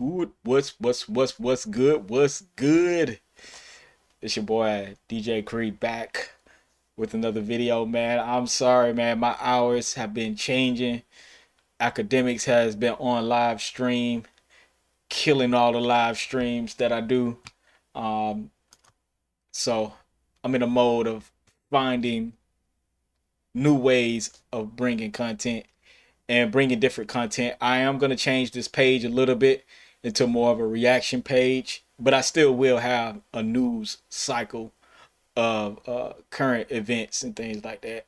good? What's good? What's good? It's your boy DJ Creed back with another video, man. I'm sorry, man. My hours have been changing. Academics has been on live stream, killing all the live streams that I do. Um, so I'm in a mode of finding new ways of bringing content and bringing different content. I am going to change this page a little bit into more of a reaction page, but I still will have a news cycle of current events and things like that,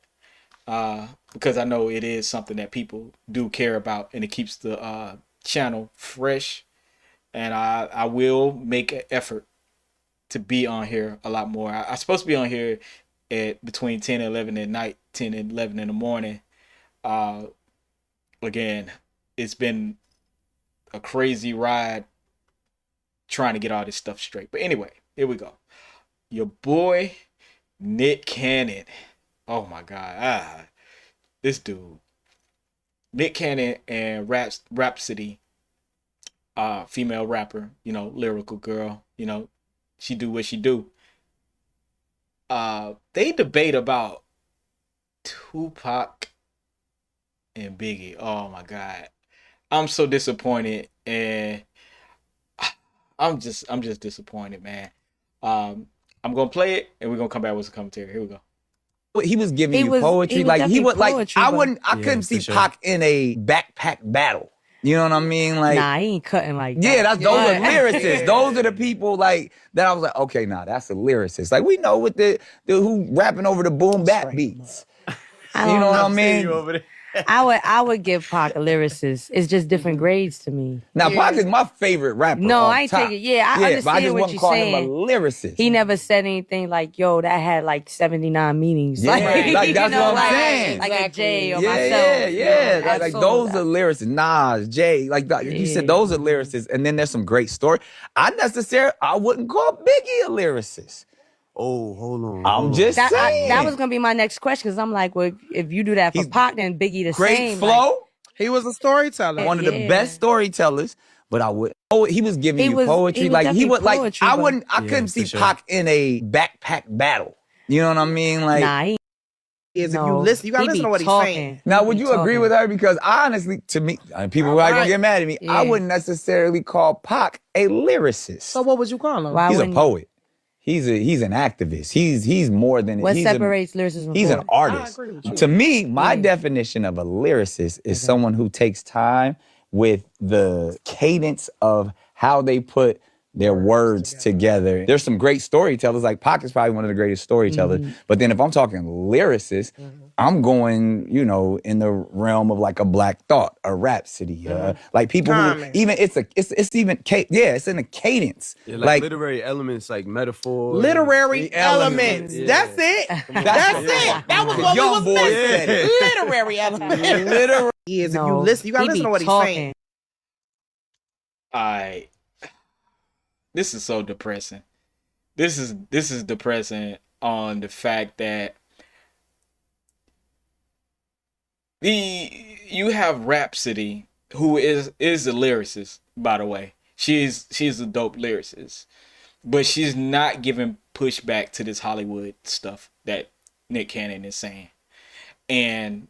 because I know it is something that people do care about, and it keeps the channel fresh. And I will make an effort to be on here a lot more. I'm supposed to be on here at between 10 and 11 at night, 10 and 11 in the morning. Again, it's been a crazy ride trying to get all this stuff straight. But anyway, here we go. Your boy, Nick Cannon. Oh my God. This dude. Nick Cannon and Rhapsody, female rapper, lyrical girl, she do what she do. They debate about Tupac and Biggie. Oh my God. I'm so disappointed, and I'm just disappointed, man. I'm gonna play it and we're gonna come back with some commentary. Here we go. He was giving you poetry. Like he would poetry, I couldn't see Pac in a backpack battle. You know what I mean? Like, nah, he ain't cutting like that. Yeah, those are lyricists. Those are the people like that. I was like, okay, nah, that's a lyricist. Like we know what the who rapping over the boom bap beats. You know what I mean? I would give Pac a lyricist. It's just different grades to me. Now Pac is my favorite rapper. No, I ain't taking. Yeah, I understand but I just what wouldn't you're call saying. him a lyricist. He never said anything like, "Yo, that had like 79 meanings." Yeah, like that's what I'm saying. Like a Jay or yeah, myself. Yeah. Like those are lyricists. Nas, Jay, like you said, those are lyricists. And then there's some great story. I wouldn't call Biggie a lyricist. Oh, hold on. I'm just saying. That was gonna be my next question, because I'm like, well, if you do that for Pac, then Biggie the great same. flow. Like, he was a storyteller. One of the best storytellers. But I would. Oh, he was giving you poetry. I couldn't see Pac in a backpack battle. You know what I mean? Like, nah, if you listen, you gotta listen to what he's saying. Now, would you agree with her? Because honestly, to me, people are gonna get mad at me. Yeah. I wouldn't necessarily call Pac a lyricist. So what would you call him? He's a poet. He's an activist. He's more than what separates lyricists from he's poet? an artist. To me, my definition of a lyricist is someone who takes time with the cadence of how they put their words together. There's some great storytellers, like Pac is probably one of the greatest storytellers. But then if I'm talking lyricist, I'm going, in the realm of like a Black Thought, a Rhapsody, like people who even it's in a cadence. Yeah, like literary elements, like metaphors. Literary elements. Yeah. That's it. That's it. That was what we was missing. Literary elements. Literary. If you listen, you gotta listen to what he's saying. This is so depressing. This is depressing on the fact that you have Rhapsody, who is a lyricist, by the way. She's a dope lyricist, but she's not giving pushback to this Hollywood stuff that Nick Cannon is saying, and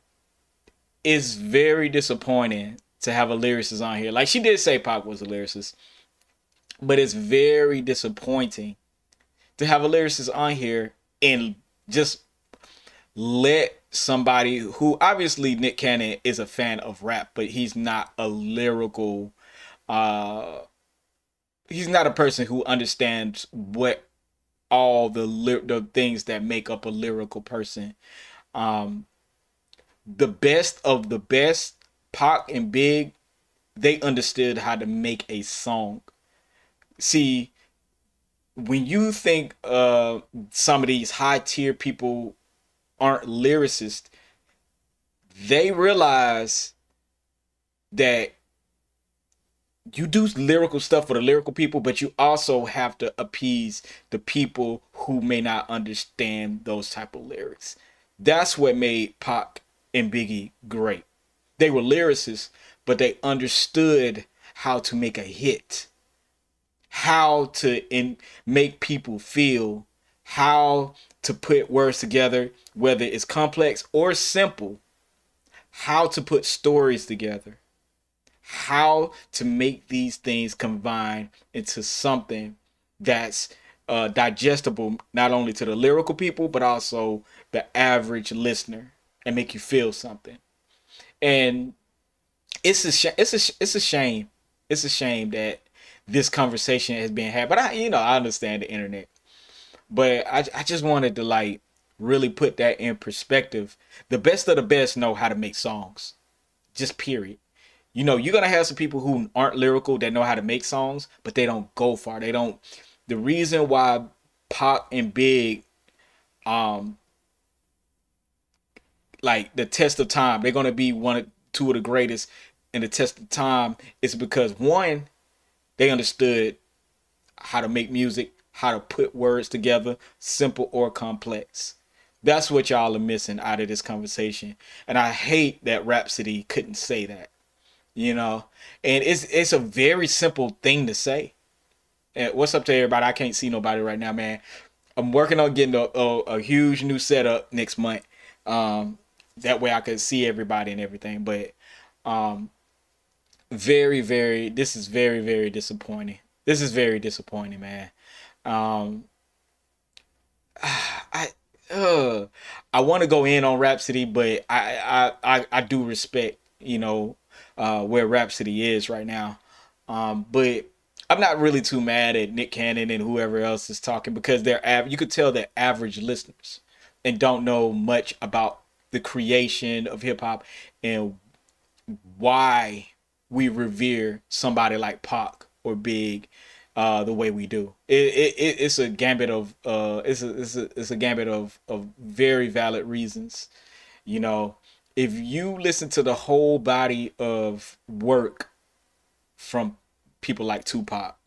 it's very disappointing to have a lyricist on here. Like, she did say Pac was a lyricist, but it's very disappointing to have a lyricist on here and just let somebody who, obviously Nick Cannon is a fan of rap, but he's not a lyrical, he's not a person who understands what all the things that make up a lyrical person. The best of the best, Pac and Big, they understood how to make a song. See, when you think some of these high tier people aren't lyricists, they realize that you do lyrical stuff for the lyrical people, but you also have to appease the people who may not understand those type of lyrics. That's what made Pac and Biggie great. They were lyricists, but they understood how to make a hit, how to make people feel, how to put words together, whether it's complex or simple, how to put stories together, how to make these things combine into something that's digestible, not only to the lyrical people, but also the average listener, and make you feel something. And it's a shame. It's a shame that this conversation has been had. But I understand the internet. But I just wanted to like really put that in perspective. The best of the best know how to make songs. Just period. You're gonna have some people who aren't lyrical that know how to make songs, but they don't go far. They don't. The reason why Pac and Big, like the test of time, they're gonna be two of the greatest in the test of time, is because one, they understood how to make music, how to put words together, simple or complex. That's what y'all are missing out of this conversation, and I hate that Rhapsody couldn't say that. And it's a very simple thing to say. And what's up to everybody? I can't see nobody right now, man. I'm working on getting a huge new setup next month. That way I could see everybody and everything. But this is very, very disappointing. This is very disappointing, man. I want to go in on Rhapsody, but I do respect, where Rhapsody is right now. But I'm not really too mad at Nick Cannon and whoever else is talking, because you could tell they're average listeners and don't know much about the creation of hip hop and why we revere somebody like Pac or Big the way we do. It's a gambit of it's a gambit of very valid reasons. If you listen to the whole body of work from people like Tupac,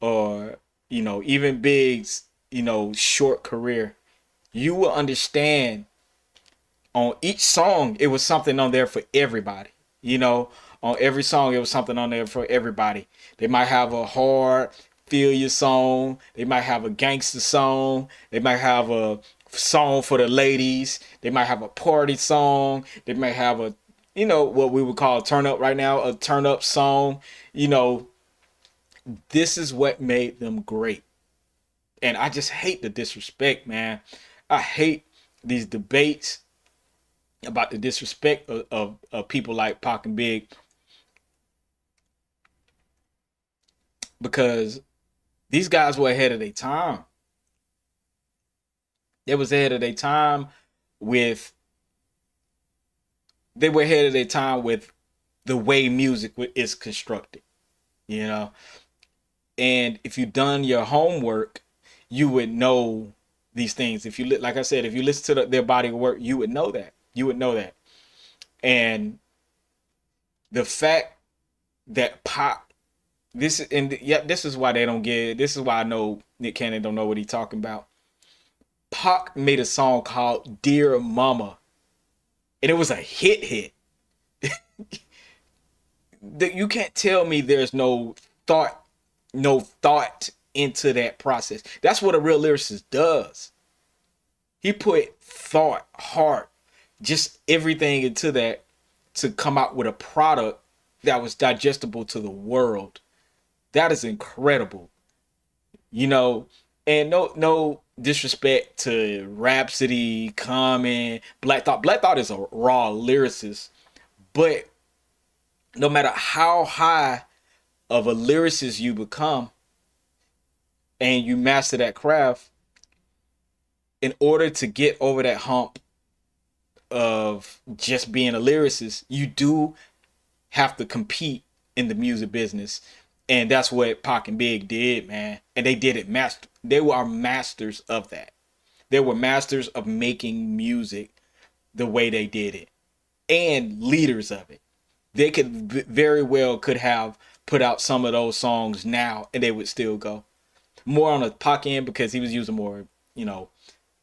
or even Big's short career, you will understand on each song it was something on there for everybody. On every song it was something on there for everybody. They might have a hard feel your song, they might have a gangster song, they might have a song for the ladies, they might have a party song, they might have a what we would call a turn up right now, a turn up song. This is what made them great. And I just hate the disrespect, man. I hate these debates about the disrespect of people like Pac and Big, because these guys were ahead of their time. They was ahead of their time with the way music is constructed, And if you've done your homework, you would know these things. If you like I said, if you listen to their body of work, you would know that. And the fact that Pac, this is why they don't get it. This is why I know Nick Cannon don't know what he's talking about. Pac made a song called Dear Mama, and it was a hit. You can't tell me there's no thought into that process. That's what a real lyricist does. He put thought, heart, just everything into that to come out with a product that was digestible to the world. That is incredible. And no disrespect to Rhapsody, Common, Black Thought. Black Thought is a raw lyricist, but no matter how high of a lyricist you become and you master that craft, in order to get over that hump of just being a lyricist, you do have to compete in the music business. And that's what Pac and Big did, man. And they did it They were masters of that. They were masters of making music the way they did it, and leaders of it. They could have put out some of those songs now and they would still go. More on the Pac end, because he was using more,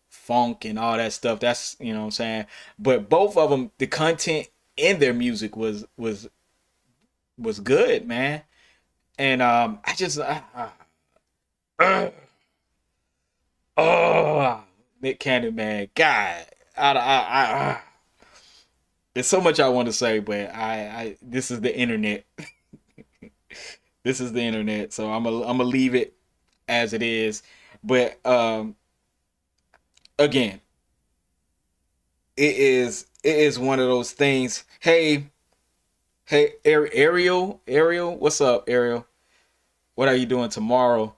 funk and all that stuff. That's, what I'm saying. But both of them, the content in their music was good, man. And I just oh, Nick Cannon, man, God, there's so much I want to say, but I this is the internet. This is the internet, so I'm gonna leave it as it is. But again, it is one of those things. Hey, Ariel, what's up, Ariel? What are you doing tomorrow?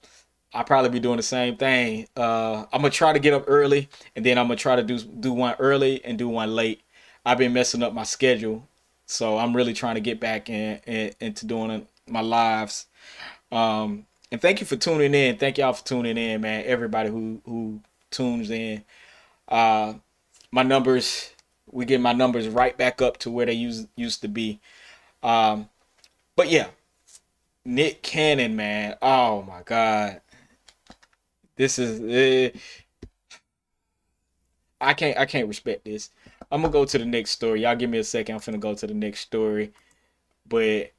I'll probably be doing the same thing. I'm gonna try to get up early, and then I'm gonna try to do one early and do one late. I've been messing up my schedule, so I'm really trying to get back into doing my lives. And thank you for tuning in. Thank y'all for tuning in, man. Everybody who tunes in. My numbers, we get my numbers right back up to where they used to be. But yeah, Nick Cannon, man. Oh my God. This is I can't respect this. I'm gonna go to the next story. Y'all give me a second. I'm finna go to the next story. But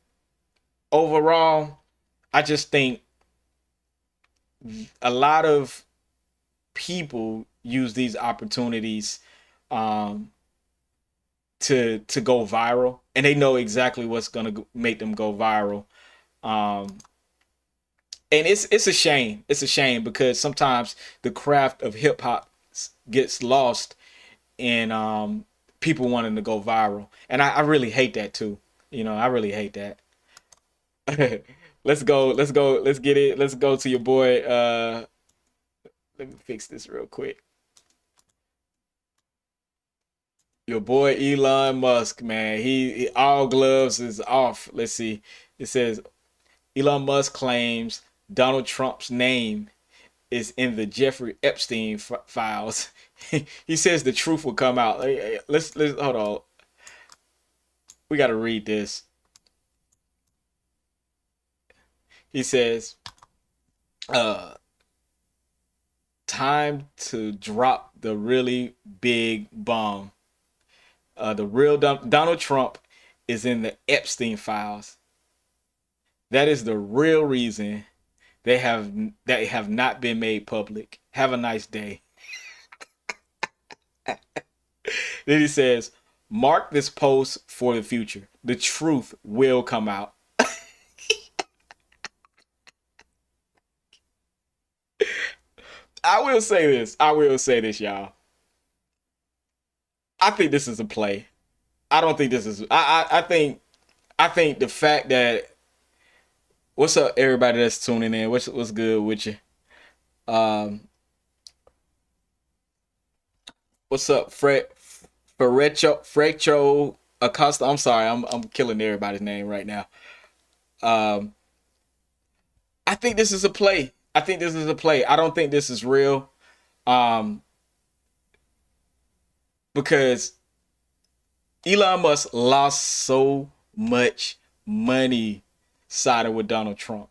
overall, I just think a lot of people use these opportunities to go viral, and they know exactly what's gonna make them go viral. And it's a shame. It's a shame because sometimes the craft of hip hop gets lost in people wanting to go viral, and I really hate that too. You know, I really hate that. Let's go. Let's get it. Let's go to your boy. Let me fix this real quick. Your boy Elon Musk, man. He all gloves is off. Let's see. It says Elon Musk claims Donald Trump's name is in the Jeffrey Epstein files. He says the truth will come out. Let's hold on. We got to read this. He says, time to drop the really big bomb. The real Donald Trump is in the Epstein files. That is the real reason they have not been made public. Have a nice day. Then he says, mark this post for the future. The truth will come out. I will say this, y'all. I think this is a play. I don't think this is. I think the fact that. What's up, everybody that's tuning in? What's good with you? What's up, Frecho Acosta? I'm sorry, I'm killing everybody's name right now. I think this is a play. I don't think this is real. Because Elon Musk lost so much money siding with Donald Trump.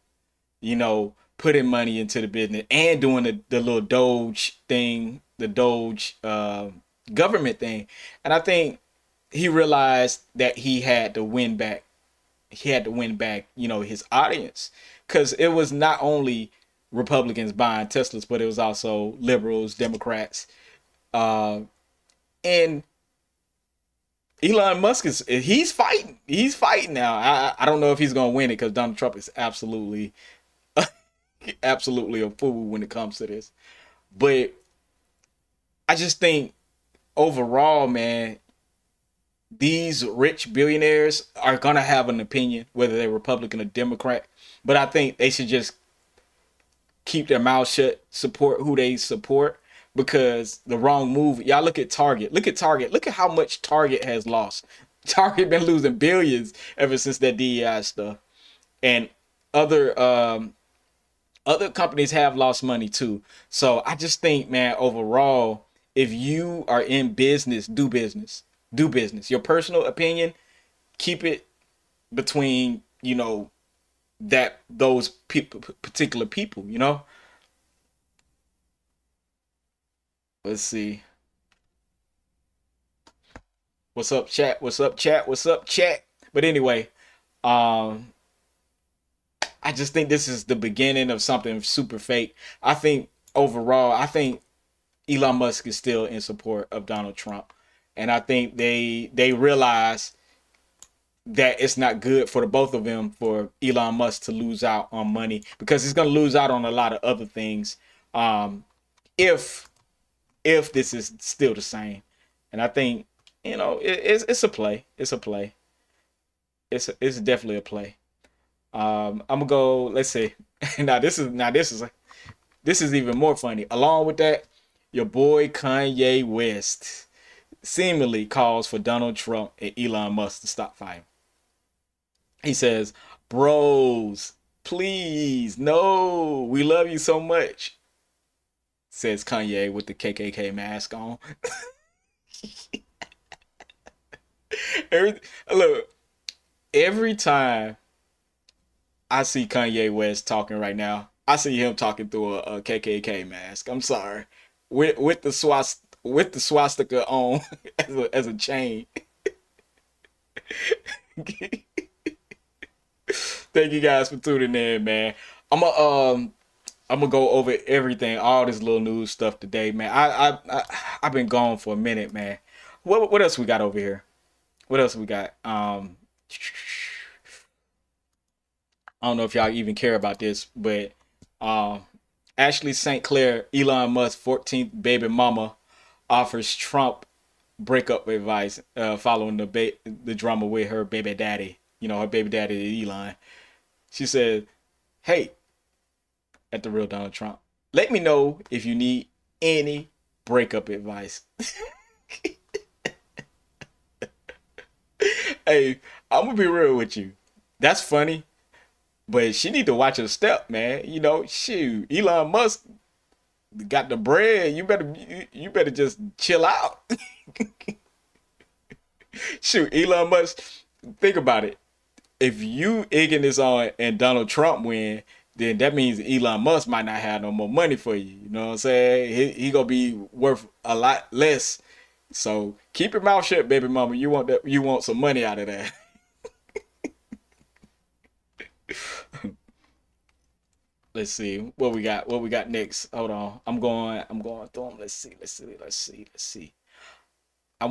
You know, putting money into the business and doing the little Doge thing, the Doge government thing. And I think he realized that he had to win back. You know, his audience. Because it was not only Republicans buying Teslas, but it was also liberals, Democrats. And Elon Musk he's fighting. He's fighting now. I don't know if he's gonna win it because Donald Trump is absolutely a fool when it comes to this. But I just think overall, man, these rich billionaires are gonna have an opinion, whether they're Republican or Democrat. But I think they should just keep their mouth shut, support who they support. Because the wrong move, y'all look at Target. Look at how much Target has lost. Target been losing billions ever since that DEI stuff. And other companies have lost money too. So I just think, man, overall, if you are in business, do business. Do business. Your personal opinion, keep it between, you know, those particular people, you know? Let's see. What's up, chat? What's up, chat? What's up, chat? But anyway, I just think this is the beginning of something super fake. I think overall, I think Elon Musk is still in support of Donald Trump, and I think they realize that it's not good for the both of them for Elon Musk to lose out on money, because he's going to lose out on a lot of other things if this is still the same. And I think, you know, it's a play. It's a play. It's definitely a play. I'm gonna go. Let's see. This is even more funny. Along with that, your boy Kanye West seemingly calls for Donald Trump and Elon Musk to stop fighting. He says, "Bros, please, no, we love you so much," says Kanye with the KKK mask on. Every time I see Kanye West talking right now, I see him talking through a KKK mask. I'm sorry, with the swastika on as a chain. Thank you guys for tuning in, man. I'm gonna go over everything, all this little news stuff today, man. I've been gone for a minute, man. What else we got over here? What else we got? I don't know if y'all even care about this, but Ashley St. Clair, Elon Musk's 14th baby mama, offers Trump breakup advice following the drama with her baby daddy. You know, her baby daddy, Elon. She said, "Hey, at the real Donald Trump, let me know if you need any breakup advice." Hey, I'm gonna be real with you. That's funny, but she need to watch her step, man. You know, shoot, Elon Musk got the bread. You better just chill out. Shoot, Elon Musk, think about it. If you egging this on and Donald Trump win, then that means Elon Musk might not have no more money for you. You know what I'm saying? He gonna be worth a lot less. So keep your mouth shut, baby mama. You want some money out of that. Let's see what we got. What we got next? Hold on. I'm going through them. Let's see. I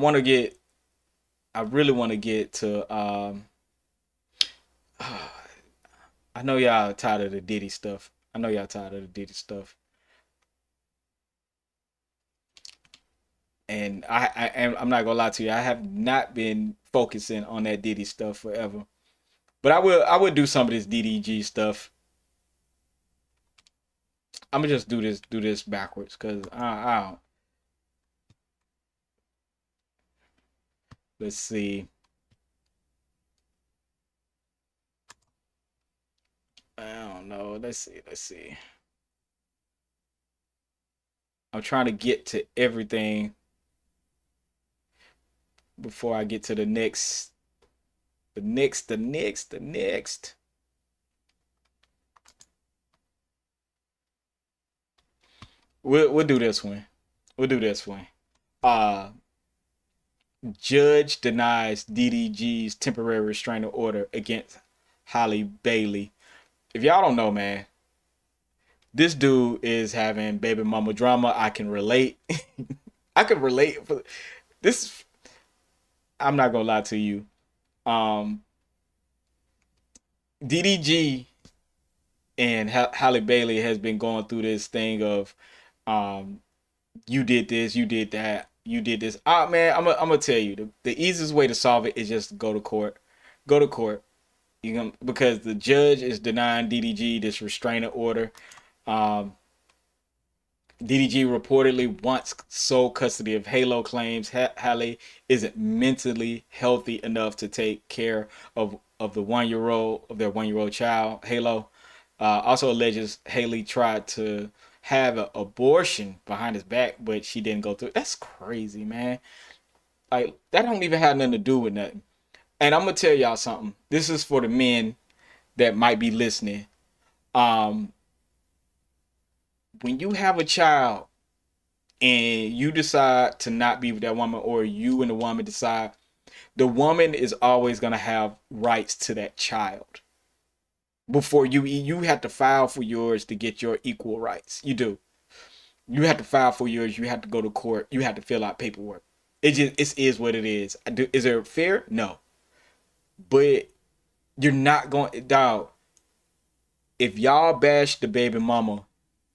really want to get to I know y'all tired of the Diddy stuff. And I'm not gonna lie to you. I have not been focusing on that Diddy stuff forever, but I will do some of this DDG stuff. I'm gonna just do this backwards because I don't. Let's see. I don't know. Let's see. I'm trying to get to everything before I get to the next. We'll do this one. Judge denies DDG's temporary restraining order against Halle Bailey. If y'all don't know, man, this dude is having baby mama drama. I can relate. I can relate for this. I'm not gonna lie to you. DDG and Halle Bailey has been going through this thing of you did this, you did that, you did this. Man, I'm gonna tell you, the easiest way to solve it is just go to court. Because the judge is denying DDG this restraining order. DDG reportedly wants sole custody of Halo, claims Halle isn't mentally healthy enough to take care of their 1-year-old child, Halo. Also alleges Halle tried to have an abortion behind his back, but she didn't go through. That's crazy, man. Like, that don't even have nothing to do with nothing. And I'm gonna tell y'all something. This is for the men that might be listening. When you have a child and you decide to not be with that woman, or you and the woman decide, the woman is always gonna have rights to that child. before you have to file for yours to get your equal rights. You do. You have to file for yours. You have to go to court. You have to fill out paperwork. It is what it is. Is it fair? No. But you're not going, dog. If y'all bash the baby mama,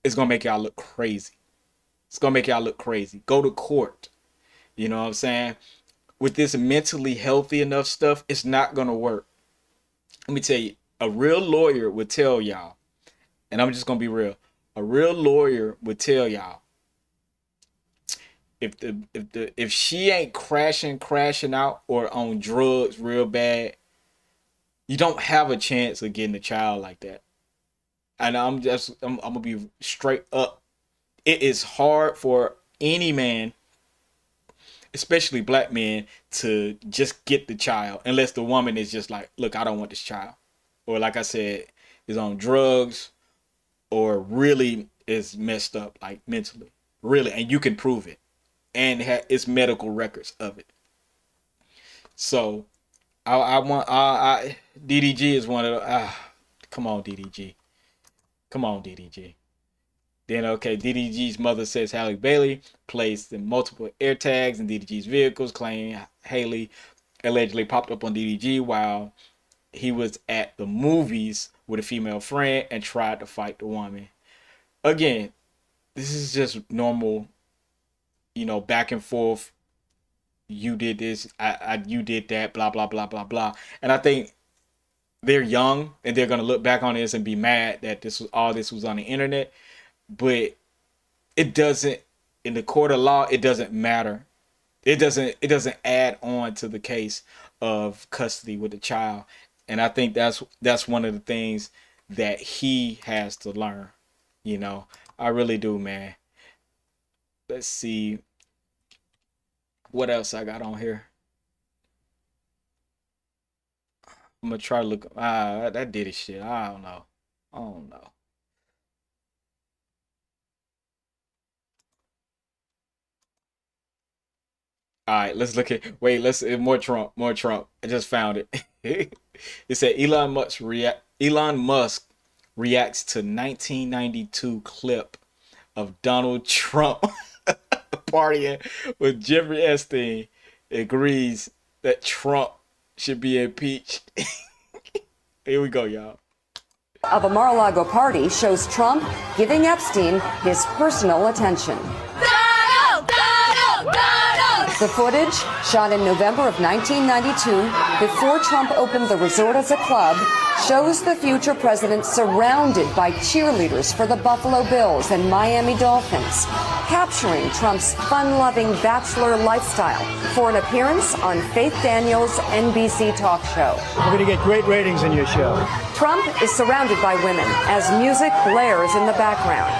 it's gonna make y'all look crazy. It's gonna make y'all look crazy. Go to court. You know what I'm saying? With this mentally healthy enough stuff, it's not gonna work. Let me tell you, a real lawyer would tell y'all, and I'm just gonna be real. A real lawyer would tell y'all, if she ain't crashing out or on drugs real bad, you don't have a chance of getting a child like that. And I'm gonna be straight up. It is hard for any man, especially black men, to just get the child unless the woman is just like, look, I don't want this child, or like I said, is on drugs, or really is messed up, like mentally, really, and you can prove it, and it's medical records of it. So, I DDG is one of the. Come on, DDG. Come on, DDG. Then, okay, DDG's mother says Halle Bailey placed in multiple air tags in DDG's vehicles, claiming Haley allegedly popped up on DDG while he was at the movies with a female friend and tried to fight the woman. Again, this is just normal, back and forth. You did this, you did that, blah, blah, blah, blah, blah. And I think they're young and they're going to look back on this and be mad that this was on the internet. But it doesn't, in the court of law, it doesn't matter. It doesn't add on to the case of custody with the child. And I think that's one of the things that he has to learn. I really do, man. Let's see what else I got on here. I'm gonna try to look. That did his shit. I don't know. All right, let's look at. Wait, more Trump. More Trump. I just found it. It said Elon Musk reacts to 1992 clip of Donald Trump partying with Jeffrey Epstein. Agrees that Trump should be impeached. Here we go, y'all. Of a Mar-a-Lago party shows Trump giving Epstein his personal attention. The footage, shot in November of 1992, before Trump opened the resort as a club, shows the future president surrounded by cheerleaders for the Buffalo Bills and Miami Dolphins, capturing Trump's fun-loving bachelor lifestyle for an appearance on Faith Daniels' NBC talk show. We're going to get great ratings in your show. Trump is surrounded by women as music blares in the background.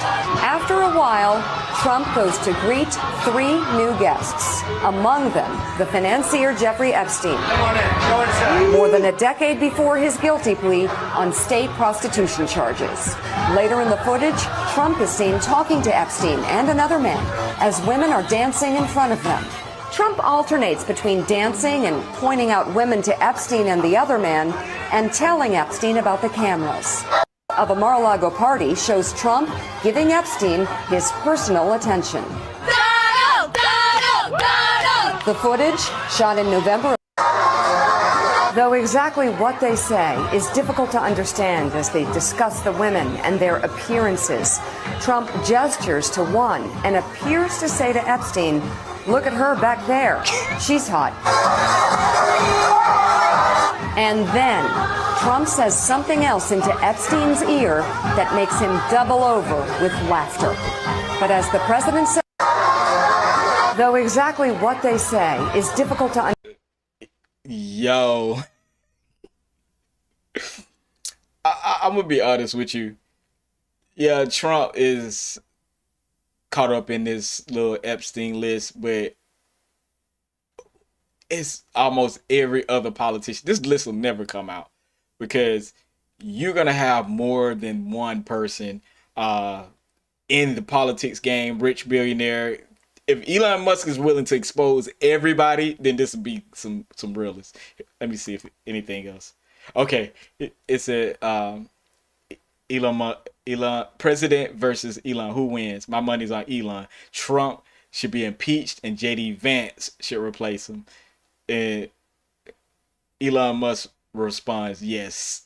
After a while, Trump goes to greet 3 new guests, among them the financier Jeffrey Epstein. More than a decade before his guilty plea on state prostitution charges. Later in the footage, Trump is seen talking to Epstein and another man as women are dancing in front of them. Trump alternates between dancing and pointing out women to Epstein and the other man and telling Epstein about the cameras. Of a Mar-a-Lago party shows Trump giving Epstein his personal attention. The footage, shot in November. Though exactly what they say is difficult to understand as they discuss the women and their appearances, Trump gestures to one and appears to say to Epstein, "Look at her back there. She's hot." And then Trump says something else into Epstein's ear that makes him double over with laughter. But as the president said, though exactly what they say is difficult to understand. Yo. I'm gonna be honest with you. Yeah, Trump is caught up in this little Epstein list, but it's almost every other politician. This list will never come out because you're gonna have more than one person in the politics game, rich billionaire. If Elon Musk is willing to expose everybody, then this would be some realists. Let me see if anything else. Okay, it said Elon president versus Elon. Who wins? My money's on Elon. Trump should be impeached and JD Vance should replace him. And Elon Musk responds, yes.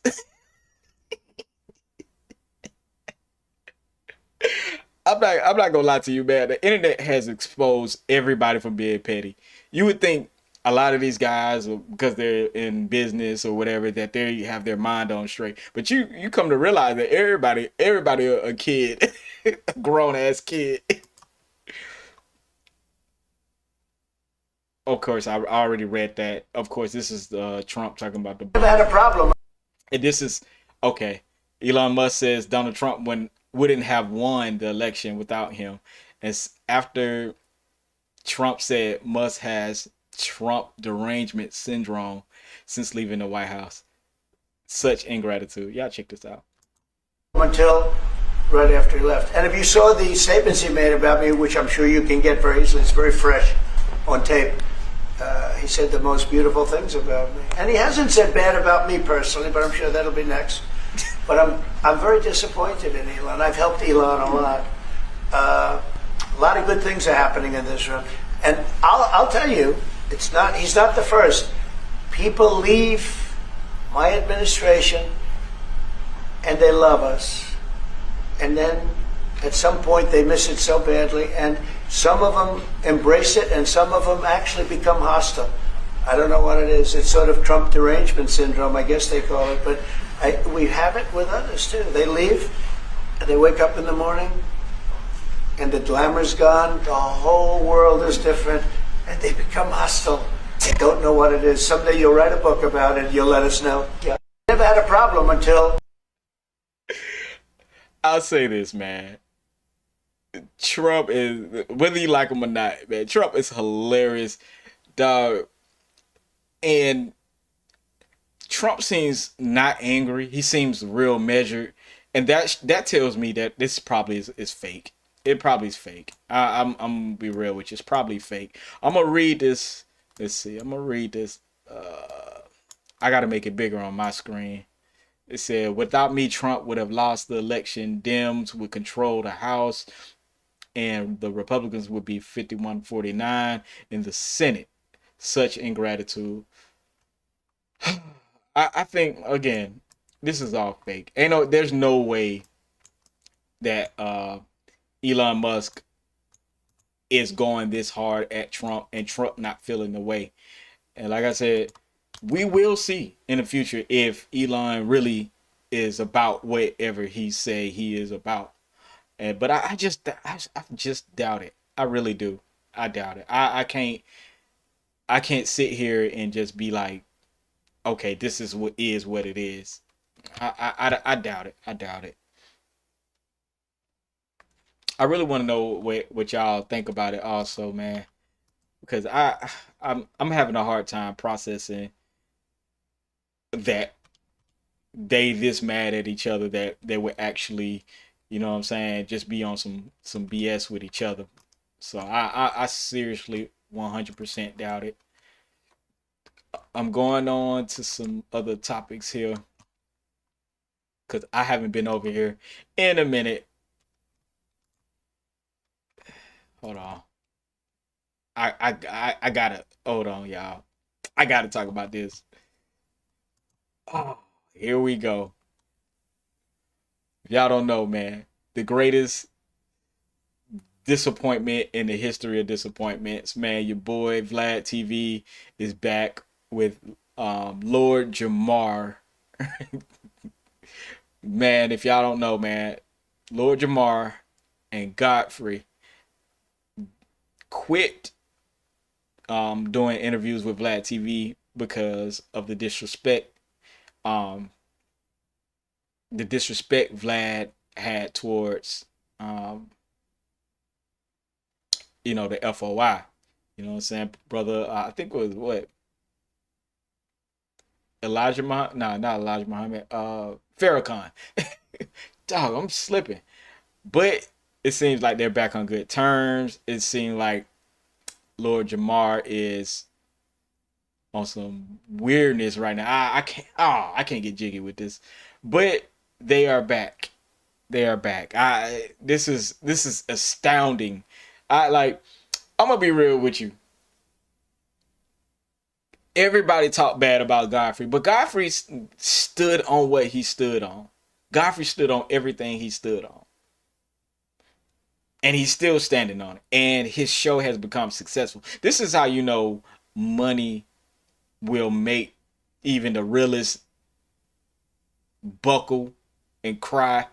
I'm not gonna lie to you, man. The internet has exposed everybody from being petty. You would think a lot of these guys, because they're in business or whatever, that they have their mind on straight. But you come to realize that everybody a kid, a grown ass kid. Of course, I already read that. Of course, this is Trump talking about the. Never had a problem. And this is okay. Elon Musk says Donald Trump wouldn't have won the election without him. And after Trump said Musk has Trump derangement syndrome since leaving the White House. Such ingratitude. Y'all check this out. Until right after he left. And if you saw the statements he made about me, which I'm sure you can get very easily, it's very fresh on tape. He said the most beautiful things about me. And he hasn't said bad about me personally, but I'm sure that'll be next. But I'm very disappointed in Elon. I've helped Elon a lot. A lot of good things are happening in this room. And I'll tell you, he's not the first. People leave my administration and they love us. And then at some point they miss it so badly, and some of them embrace it and some of them actually become hostile. I don't know what it is. It's sort of Trump derangement syndrome, I guess they call it, but we have it with others too. They leave, and they wake up in the morning, and the glamour's gone, the whole world is different, and they become hostile. They don't know what it is. Someday you'll write a book about it, you'll let us know. Yeah. Never had a problem until... I'll say this, man. Trump is, whether you like him or not, man, Trump is hilarious, dog. And Trump seems not angry. He seems real measured. And that tells me that this probably is fake. It probably is fake. I'm gonna be real with you. It's probably fake. I'm gonna read this. Let's see. I'm gonna read this. I gotta make it bigger on my screen. It said, without me, Trump would have lost the election. Dems would control the House, and the Republicans would be 51-49 in the Senate. Such ingratitude. I think, again, this is all fake. There's no way that Elon Musk is going this hard at Trump and Trump not feeling the way. And like I said, we will see in the future if Elon really is about whatever he say he is about. But I just doubt it. I really do. I doubt it. I can't sit here and just be like, okay, this is what it is. I doubt it. I doubt it. I really want to know what y'all think about it also, man, because I'm having a hard time processing that they this mad at each other, that they would actually, you know what I'm saying, just be on some BS with each other. So I seriously 100% doubt it. I'm going on to some other topics here because I haven't been over here in a minute. Hold on. I gotta hold on, y'all. I gotta talk about this. Oh, here we go. Y'all don't know, man. The greatest disappointment in the history of disappointments, man. Your boy Vlad TV is back with Lord Jamar. Man, if y'all don't know, man, Lord Jamar and Godfrey quit doing interviews with Vlad TV because of the disrespect Vlad had towards the FOI. You know what I'm saying, brother? I think it was what, Elijah Muhammad? No, not Elijah Muhammad. Farrakhan. Dog, I'm slipping. But it seems like they're back on good terms. It seems like Lord Jamar is on some weirdness right now. I can't get jiggy with this, but they are back, They are back. This is astounding. I'm gonna be real with you. Everybody talked bad about Godfrey, but Godfrey stood on what he stood on. Godfrey stood on everything he stood on. And he's still standing on it. And his show has become successful. This is how you know money will make even the realest buckle and cry.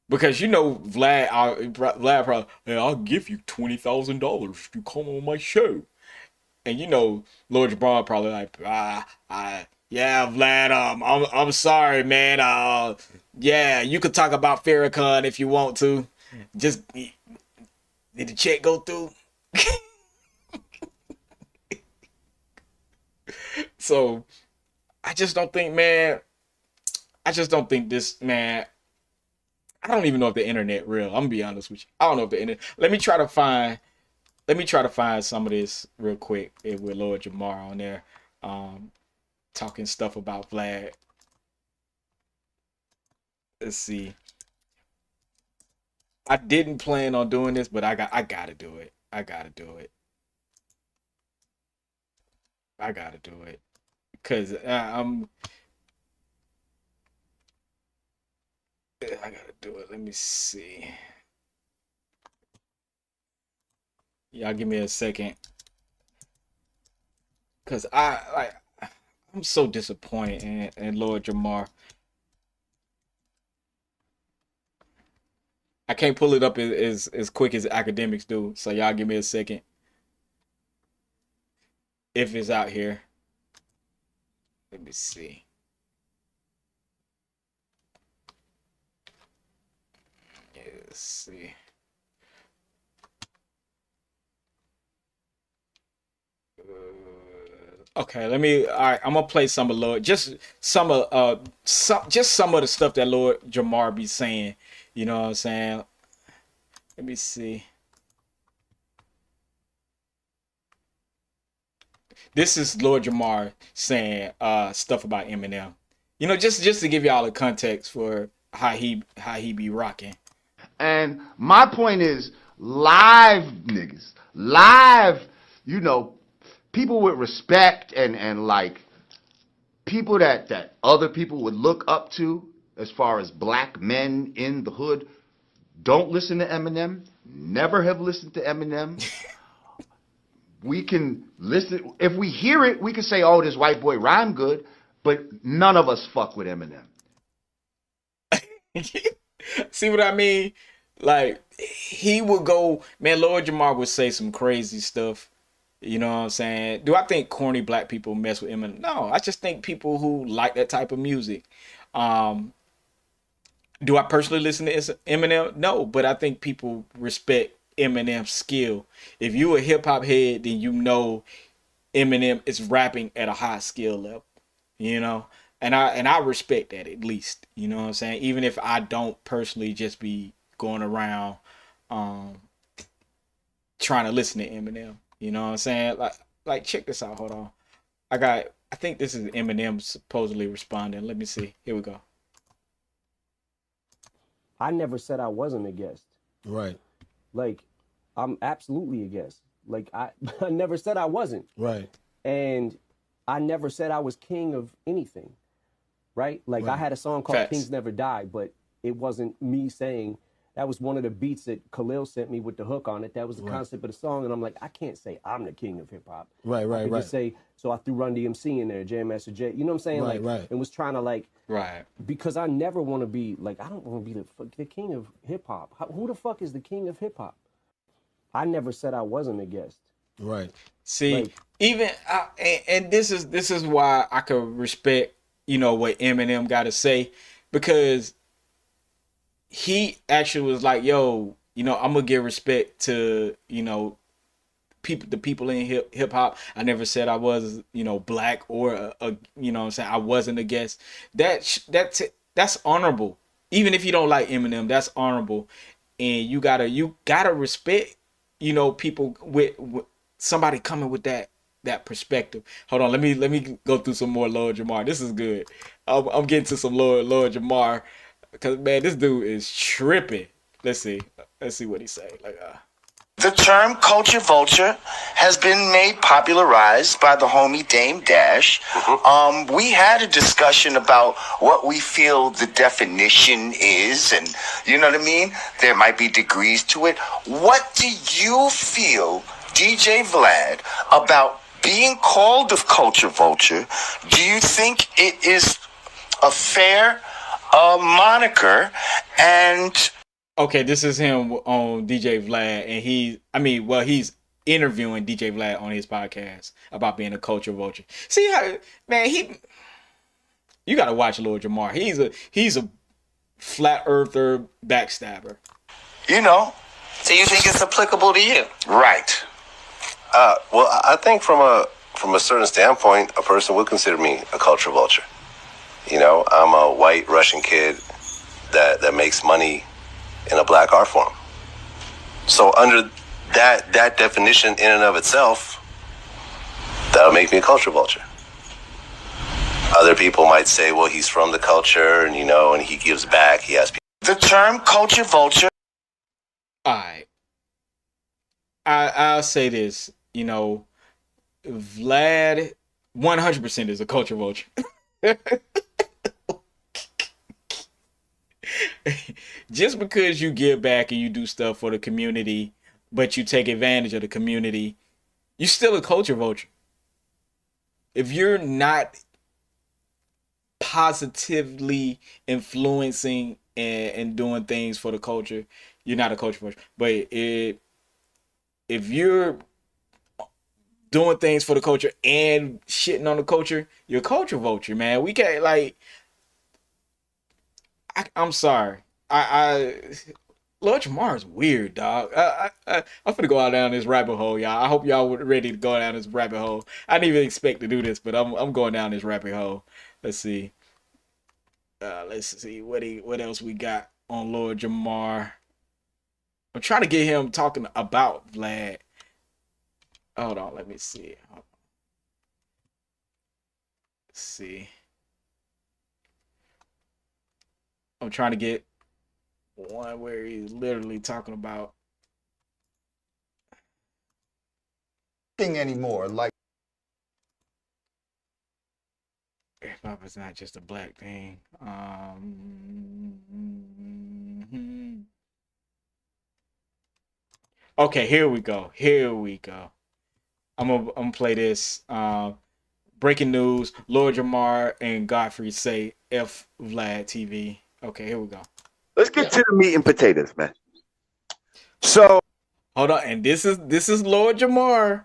Because you know Vlad probably, hey, I'll give you $20,000 to come on my show. And you know, Lord Jabbar probably like, yeah, Vlad, I'm sorry, man. Yeah, you could talk about Farrakhan if you want to. Just did the check go through? So I just don't think, man. I just don't think this, man. I don't even know if the internet real. I'm gonna be honest with you. I don't know if the internet. Let me try to find some of this real quick with Lord Jamar on there, talking stuff about Vlad. Let's see. I didn't plan on doing this, but I gotta do it. I gotta do it. I gotta do it because I gotta do it. Let me see. Y'all give me a second. Cause I'm so disappointed in Lord Jamar. I can't pull it up as quick as academics do. So y'all give me a second. If it's out here. Let me see. Let's see. Okay, let me. All right, I'm gonna play some of Lord, just some of the stuff that Lord Jamar be saying. You know what I'm saying? Let me see. This is Lord Jamar saying stuff about Eminem. You know, just to give y'all a context for how he be rocking. And my point is, live niggas, live, you know, people with respect and like people that other people would look up to as far as black men in the hood, don't listen to Eminem, never have listened to Eminem. We can listen, if we hear it, we can say, oh, this white boy rhyme good, but none of us fuck with Eminem. See what I mean? Like, he would go, man, Lord Jamar would say some crazy stuff. You know what I'm saying? Do I think corny black people mess with Eminem? No, I just think people who like that type of music. Do I personally listen to Eminem? No, but I think people respect Eminem's skill. If you a hip hop head, then you know Eminem is rapping at a high skill level. You know, and I respect that at least. You know what I'm saying? Even if I don't personally just be going around trying to listen to Eminem. You know what I'm saying? Like check this out. Hold on. I think this is Eminem supposedly responding. Let me see. Here we go. I never said I wasn't a guest. Right. Like, I'm absolutely a guest. Like, I never said I wasn't. Right. And I never said I was king of anything. Right? Like, Right. I had a song called Facts. Kings Never Die, but it wasn't me saying, that was one of the beats that Khalil sent me with the hook on it. That was the concept of the song. And I'm like, I can't say I'm the king of hip hop. Right, I could right. just say, so I threw Run DMC in there, Jam Master Jay. You know what I'm saying? Right, like, right. and was trying to like, Right. because I never want to be like, I don't want to be the king of hip hop. Who the fuck is the king of hip hop? I never said I wasn't a guest. Right. See, Like- even and this is why I could respect, you know, what Eminem got to say, because he actually was like, yo, you know, I'm gonna give respect to, you know, the people in hip hop. I never said I was, you know, black or a you know what I'm saying, I wasn't a guest. That's honorable. Even if you don't like Eminem, that's honorable. And you gotta respect, you know, people with somebody coming with that perspective. Hold on, let me go through some more Lord Jamar. This is good. I'm getting to some Lord Jamar. Cause man, this dude is tripping. Let's see what he say. Like, The term culture vulture has been made popularized by the homie Dame Dash. We had a discussion about what we feel the definition is, and you know what I mean? There might be degrees to it. What do you feel, DJ Vlad, about being called a culture vulture? Do you think it is a fair moniker? And okay, this is him on DJ Vlad, and he's interviewing DJ Vlad on his podcast about being a culture vulture. See how, man, you gotta watch Lord Jamar. He's a flat earther backstabber. You know, so you think it's applicable to you? Right. Well, I think from a certain standpoint, a person would consider me a culture vulture. You know, I'm a white Russian kid that makes money in a black art form. So under that definition in and of itself, that'll make me a culture vulture. Other people might say, well, he's from the culture and, you know, and he gives back. He has people. The term culture vulture. All right. I'll say this, you know, Vlad 100% is a culture vulture. Just because you give back and you do stuff for the community, but you take advantage of the community, you're still a culture vulture. If you're not positively influencing and doing things for the culture, you're not a culture vulture. But if you're doing things for the culture and shitting on the culture, you're a culture vulture, man. We can't, like, I'm sorry. Lord Jamar is weird, dog. I'm finna go out down this rabbit hole, y'all. I hope y'all were ready to go down this rabbit hole. I didn't even expect to do this, but I'm going down this rabbit hole. Let's see. What else we got on Lord Jamar. I'm trying to get him talking about Vlad. Hold on, let me see. Let's see. I'm trying to get one where he's literally talking about thing anymore. Like, hip hop is not just a black thing. Okay, here we go. I'm gonna play this. Breaking news: Lord Jamar and Godfrey say F Vlad TV. Okay, here we go. Let's get to the meat and potatoes, man. So hold on, and this is Lord Jamar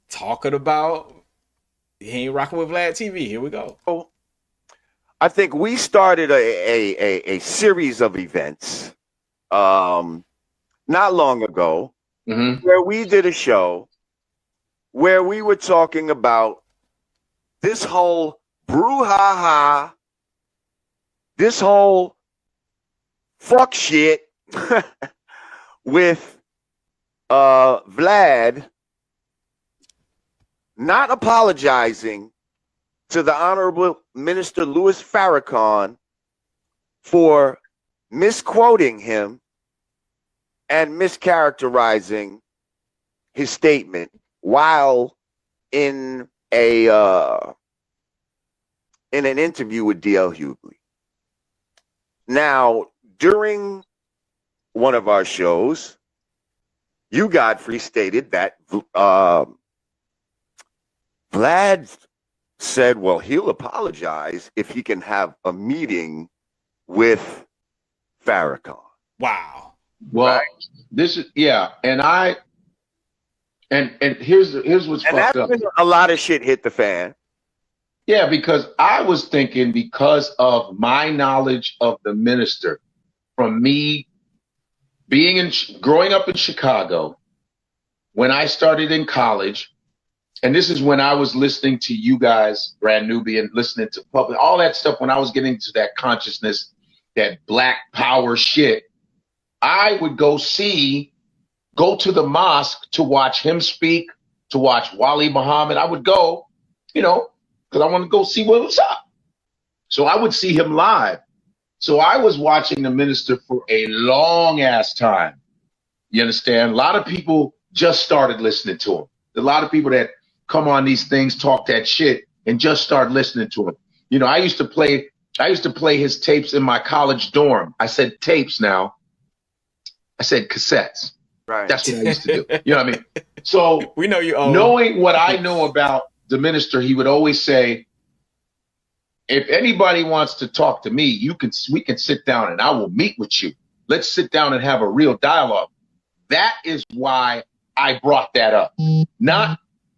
talking about he ain't rocking with Vlad TV. Here we go. I think we started a series of events not long ago where we did a show where we were talking about this whole brouhaha, this whole fuck shit with Vlad not apologizing to the Honorable Minister Louis Farrakhan for misquoting him and mischaracterizing his statement while in an interview with D.L. Hughley. Now, during one of our shows, you, Godfrey, stated that Vlad said, well, he'll apologize if he can have a meeting with Farrakhan. Wow. Well, this is, yeah, and here's what's fucked up. A lot of shit hit the fan. Yeah, because I was thinking, because of my knowledge of the minister, from me growing up in Chicago, when I started in college, and this is when I was listening to you guys, Brand Nubian, listening to public, all that stuff, when I was getting to that consciousness, that black power shit, I would go to the mosque to watch him speak, to watch Wali Muhammad. I would go, because I want to go see what was up. So I would see him live. So I was watching the minister for a long ass time. You understand? A lot of people just started listening to him. A lot of people that come on these things talk that shit and just start listening to him. You know, I used to play his tapes in my college dorm. I said tapes now. I said cassettes. Right. That's what I used to do. You know what I mean? So we know you old. Knowing what I know about the minister, he would always say, if anybody wants to talk to me, we can sit down and I will meet with you. Let's sit down and have a real dialogue. That is why I brought that up.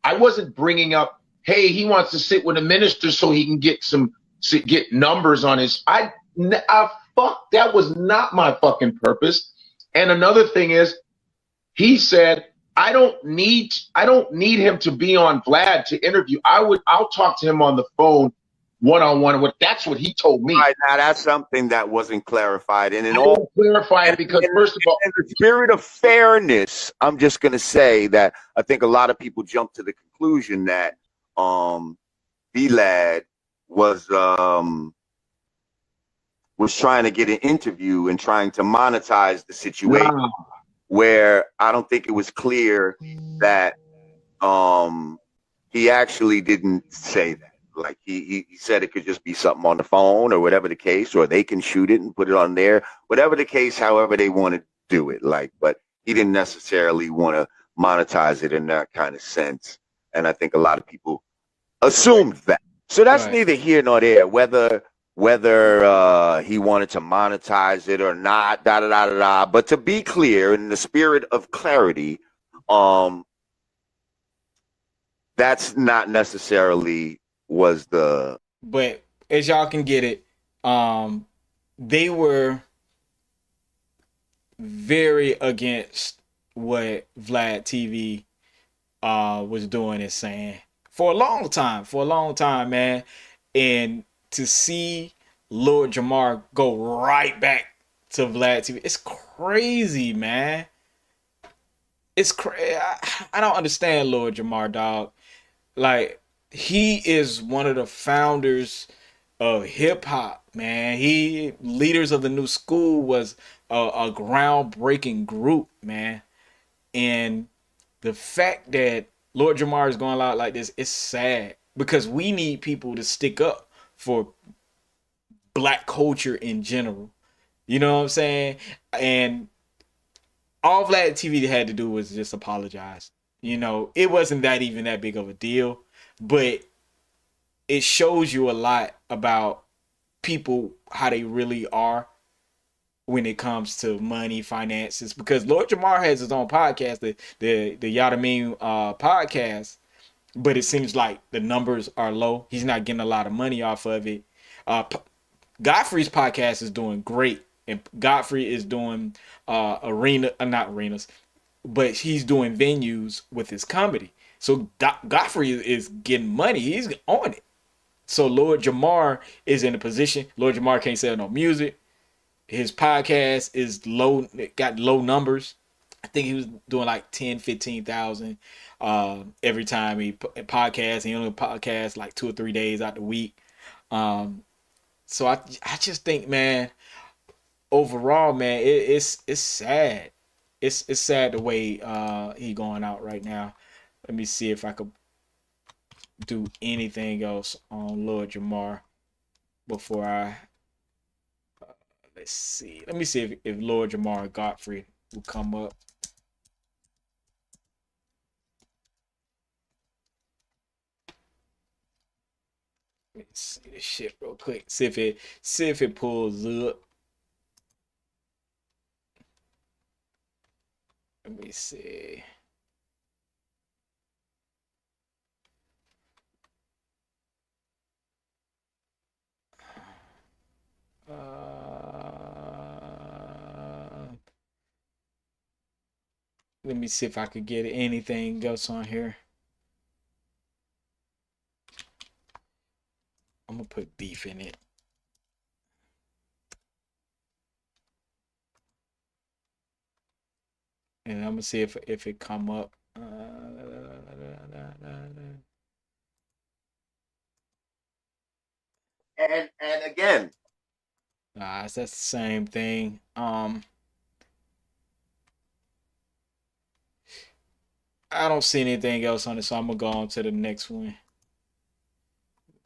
I wasn't bringing up, hey, he wants to sit with a minister so he can get numbers on his. That was not my fucking purpose. And another thing is, he said, I don't need him to be on Vlad to interview. I'll talk to him on the phone one-on-one. That's what he told me. Right, now that's something that wasn't clarified. And clarify it because first of all, in the spirit of fairness, I'm just gonna say that I think a lot of people jump to the conclusion that Vlad was trying to get an interview and trying to monetize the situation. Wow. Where I don't think it was clear that he actually didn't say that. Like he said it could just be something on the phone or whatever the case, or they can shoot it and put it on there, whatever the case, however they want to do it. Like, but he didn't necessarily want to monetize it in that kind of sense. And I think a lot of people assumed that. So that's neither here nor there, whether he wanted to monetize it or not, But to be clear, in the spirit of clarity, that's not necessarily was the. But as y'all can get it, they were very against what Vlad TV was doing and saying for a long time, man. And to see Lord Jamar go right back to Vlad TV, it's crazy, man. It's crazy. I don't understand Lord Jamar, dog. Like, he is one of the founders of hip hop, man. He Leaders of the New School was a groundbreaking group, man. And the fact that Lord Jamar is going out like this, it's sad because we need people to stick up for black culture in general. You know what I'm saying? And all Vlad TV had to do was just apologize. You know, it wasn't even that big of a deal, but it shows you a lot about people, how they really are when it comes to money, finances. Because Lord Jamar has his own podcast, the Yadameen podcast, but it seems like the numbers are low. He's not getting a lot of money off of it. Godfrey's podcast is doing great, and Godfrey is doing not arenas, but he's doing venues with his comedy. So Godfrey is getting money. He's on it. So Lord Jamar is in a position. Lord Jamar can't sell no music. His podcast is low, got low numbers. I think he was doing like 10, 15,000 every time he podcast. He only podcast like 2 or 3 days out the week. So I just think, man, overall, man, it's sad. It's sad the way he going out right now. Let me see if I could do anything else on Lord Jamar before I let's see. Let me see if Lord Jamar Godfrey will come up. Let me see this shit real quick. See if it pulls up. Let me see. Let me see if I could get anything else on here. I'm gonna put beef in it. And I'm gonna see if it come up. And again, That's the same thing. I don't see anything else on it, so I'm gonna go on to the next one.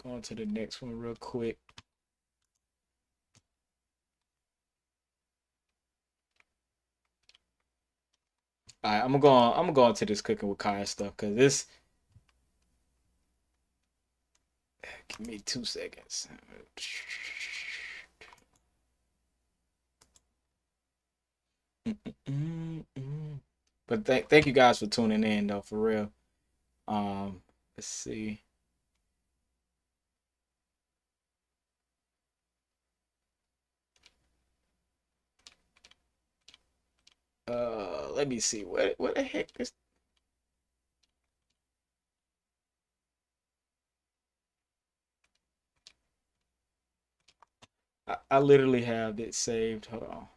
Go on to the next one real quick. All right, I'm gonna go into this Cooking with Kaya stuff because this. Give me 2 seconds. But thank you guys for tuning in though, for real. Let's see. Let me see. What the heck is. I literally have it saved. Hold on.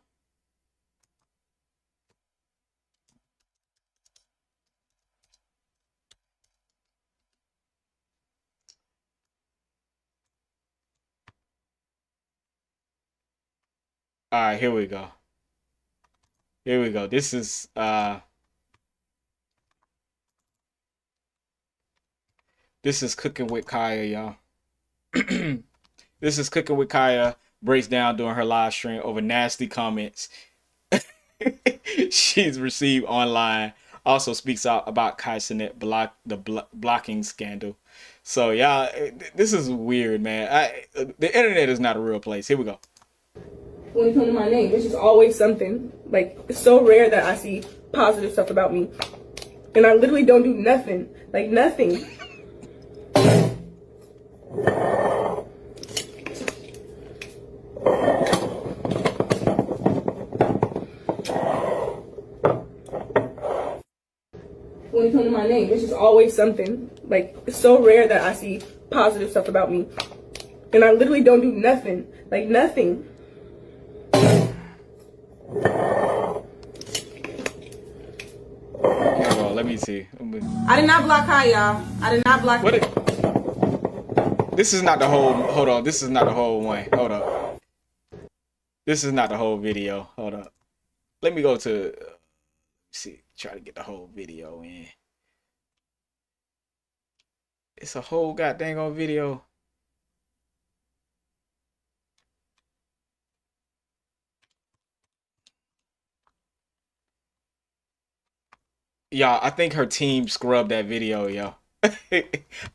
All right, here we go. Here we go. This is Cooking with Kaya, y'all. This is Cooking with Kaya breaks down during her live stream over nasty comments she's received online. Also speaks out about Kai Cenat blocking scandal. So y'all, this is weird, man. The internet is not a real place. Here we go. When it comes to my name, it's just always something. Like, it's so rare that I see positive stuff about me. And I literally don't do nothing. Like, nothing. When it comes to my name, it's just always something. Like, it's so rare that I see positive stuff about me. And I literally don't do nothing. Like, nothing. Let me see. I did not block Kai, y'all. I did not block. This is not the whole. Hold on. This is not the whole one. Hold up. This is not the whole video. Hold up. Let me go to. See. Try to get the whole video in. It's a whole goddamn old video. Y'all, I think her team scrubbed that video, yo.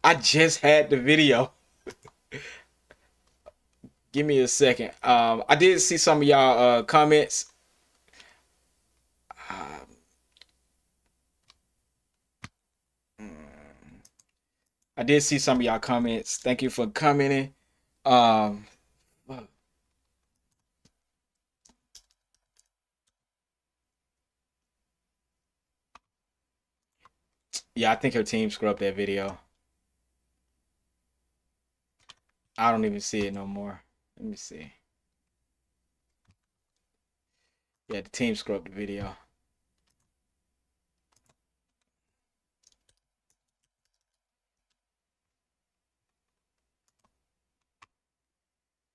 I just had the video. Give me a second. I did see some of y'all comments. I did see some of y'all comments. Thank you for commenting. Yeah, I think her team scrubbed that video. I don't even see it no more. Let me see. Yeah, the team scrubbed the video.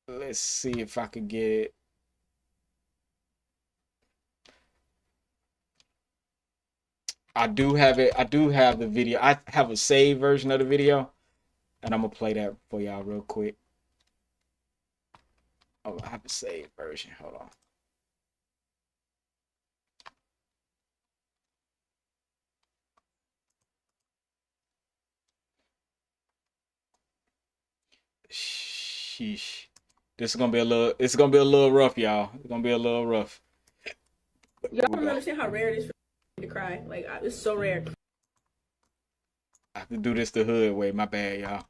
Let's see if I could get it. I do have it. I do have the video. I have a saved version of the video, and I'm gonna play that for y'all real quick. Oh, I have a saved version. Hold on. Sheesh. This is gonna be a little. It's gonna be a little rough, y'all. It's gonna be a little rough. Y'all don't understand how rare it is for me to cry. Like, it's so rare. I have to do this the hood way. My bad, y'all.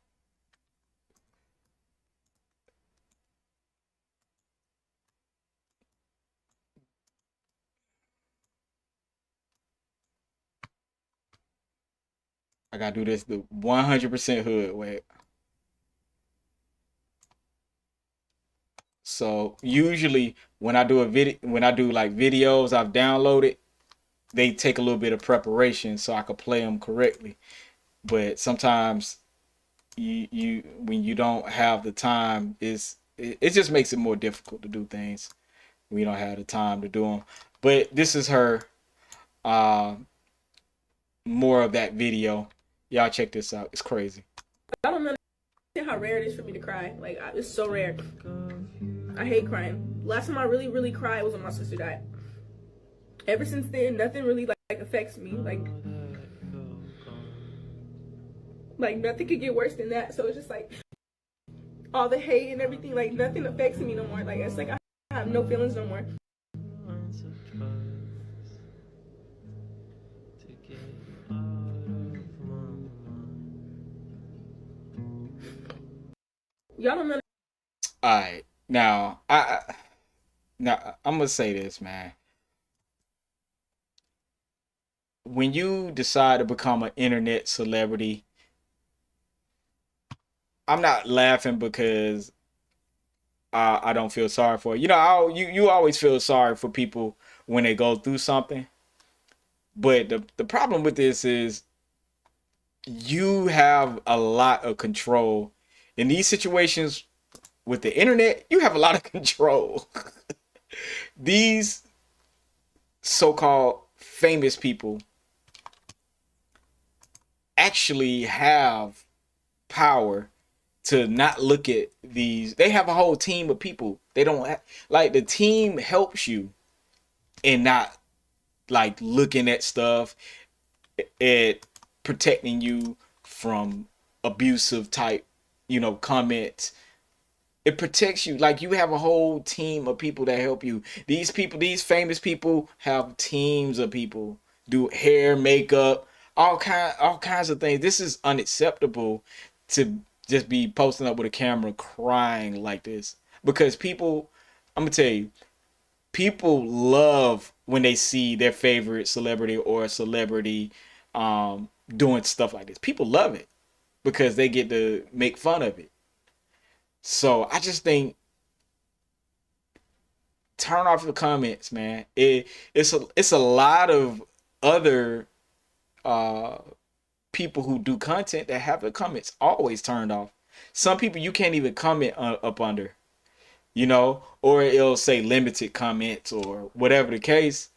I gotta do this the 100% hood way. So usually when I do a video, when I do like videos I've downloaded, they take a little bit of preparation so I could play them correctly. But sometimes you when you don't have the time, it just makes it more difficult to do things. We don't have the time to do them. But this is her more of that video. Y'all check this out. It's crazy. I don't understand how rare it is for me to cry. Like, it's so rare. I hate crying. Last time I really, really cried was when my sister died. Ever since then, nothing really like affects me. Like nothing could get worse than that. So it's just like all the hate and everything. Like nothing affects me no more. Like it's like I have no feelings no more. Y'all don't know. All right, now I'm gonna say this, man. When you decide to become an internet celebrity, I'm not laughing because I don't feel sorry for it. You know, you always feel sorry for people when they go through something. But the problem with this is you have a lot of control. In these situations with the internet, you have a lot of control. These so-called famous people actually have power to not look at these. They have a whole team of people. They don't have, like, the team helps you in not like looking at stuff, at protecting you from abusive type, you know, comments. It protects you. Like, you have a whole team of people that help you. These people, these famous people have teams of people, do hair, makeup, all kinds of things. This is unacceptable to just be posting up with a camera crying like this. Because people, I'm gonna tell you, people love when they see their favorite celebrity or a celebrity doing stuff like this. People love it because they get to make fun of it. So I just think, turn off the comments, man. It's a lot of other people who do content that have the comments always turned off. Some people you can't even comment up under, you know, or it'll say limited comments or whatever the case.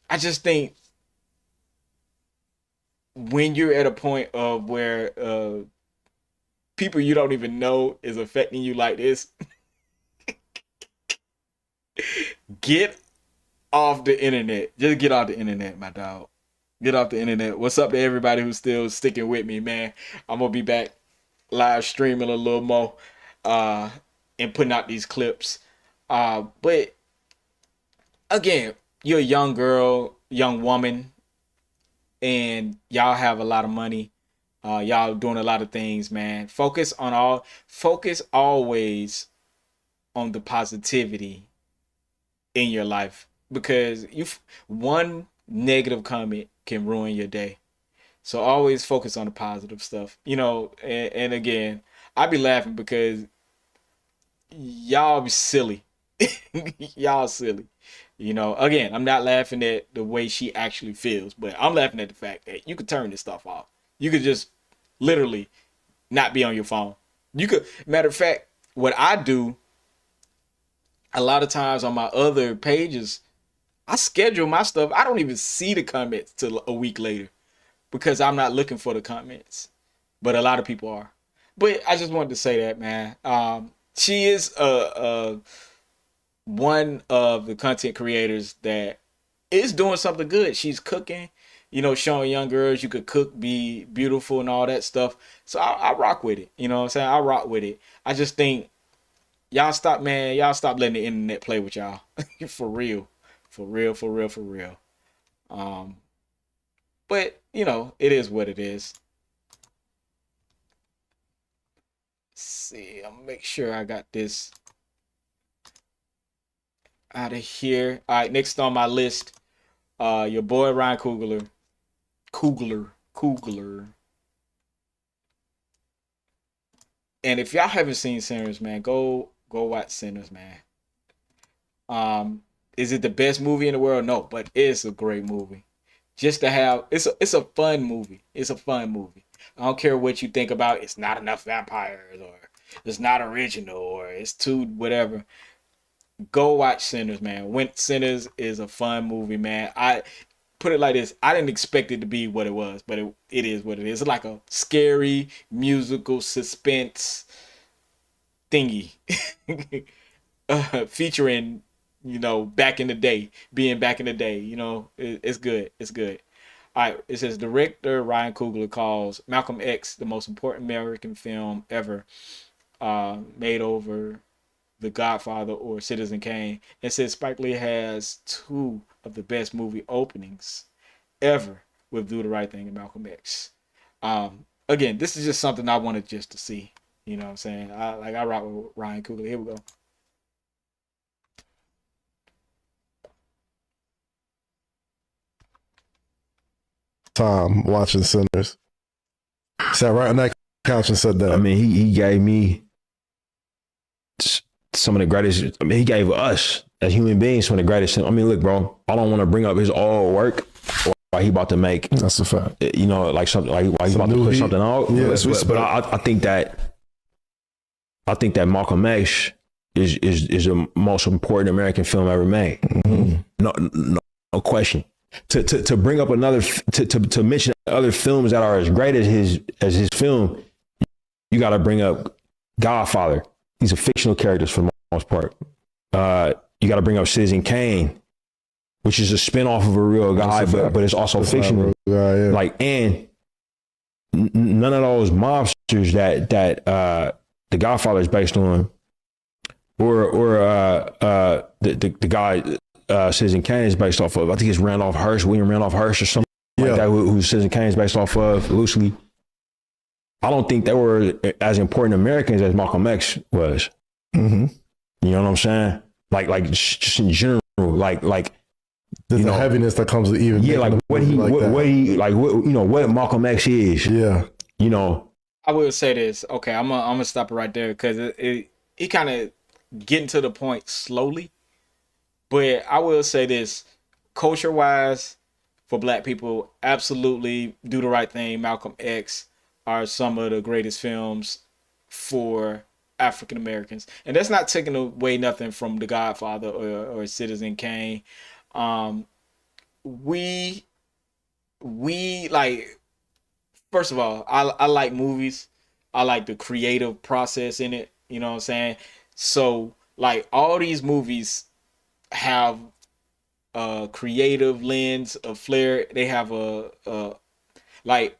I just think when you're at a point of where people you don't even know is affecting you like this, get off the internet. Just get off the internet, my dog. Get off the internet. What's up to everybody who's still sticking with me, man? I'm gonna be back live streaming a little more and putting out these clips. But again, you're a young girl, young woman, and y'all have a lot of money. Y'all doing a lot of things, man. Focus always on the positivity in your life, because one negative comment can ruin your day. So always focus on the positive stuff, you know. And again, I be laughing because y'all be silly. Y'all silly, you know. Again, I'm not laughing at the way she actually feels, but I'm laughing at the fact that you could turn this stuff off. You could just literally not be on your phone. You could, matter of fact, what I do a lot of times on my other pages, I schedule my stuff. I don't even see the comments till a week later because I'm not looking for the comments, but a lot of people are. But I just wanted to say that, man. She is one of the content creators that is doing something good. She's cooking, you know, showing young girls you could cook, be beautiful and all that stuff. So I rock with it. You know what I'm saying? I rock with it. I just think y'all stop, man. Y'all stop letting the internet play with y'all. For real. For real, for real, for real. But, you know, it is what it is. Let's see. I'll make sure I got this out of here. All right, next on my list, your boy Ryan Coogler. And if y'all haven't seen Sinners, man, go watch Sinners, man. Is it the best movie in the world? No, but it's a great movie. Just to have, it's a fun movie. It's a fun movie. I don't care what you think about. It's not enough vampires, or it's not original or it's too whatever, go watch Sinners, man. When Sinners is a fun movie, man. I put it like this: I didn't expect it to be what it was, but it is what it is. It's like a scary musical suspense thingy, featuring, you know, back in the day, being back in the day. You know, it's good. It's good. All right, it says director Ryan Coogler calls Malcolm X the most important American film ever, made over The Godfather or Citizen Kane. It says Spike Lee has two of the best movie openings ever with Do the Right Thing and Malcolm X. Again, this is just something I wanted just to see. You know what I'm saying? I rock with Ryan Coogler. Here we go. Time watching Sinners. Sat right on that couch and said that. I mean, he gave me some of the greatest. I mean, he gave us as human beings some of the greatest. I mean, look, bro, I don't want to bring up his old work or why he about to make. That's a fact. You know, like something like why he's about to put something out. Yeah, but I think that Malcolm X is the most important American film ever made. Mm-hmm. No question. To bring up another to mention other films that are as great as his film, you got to bring up Godfather. These are fictional characters for the most part. You got to bring up Citizen Kane, which is a spinoff of a real guy, but it's also fictional. Guy, yeah. Like, and none of those mobsters that the Godfather is based on, or the guy. Citizen Kane is based off of. I think it's William Randolph Hearst or something like that, who Citizen Kane is based off of loosely. I don't think they were as important Americans as Malcolm X was. Mm-hmm. You know what I'm saying? Like just in general, like there's a heaviness that comes with even like what Malcolm X is. Yeah, you know. I will say this. Okay, I'm gonna stop it right there because it kind of getting to the point slowly. But I will say this, culture-wise, for Black people, absolutely Do the Right Thing, Malcolm X are some of the greatest films for African Americans. And that's not taking away nothing from The Godfather or Citizen Kane. We like, first of all, I like movies. I like the creative process in it. You know what I'm saying? So, like, all these movies have a creative lens, a flair. They have a like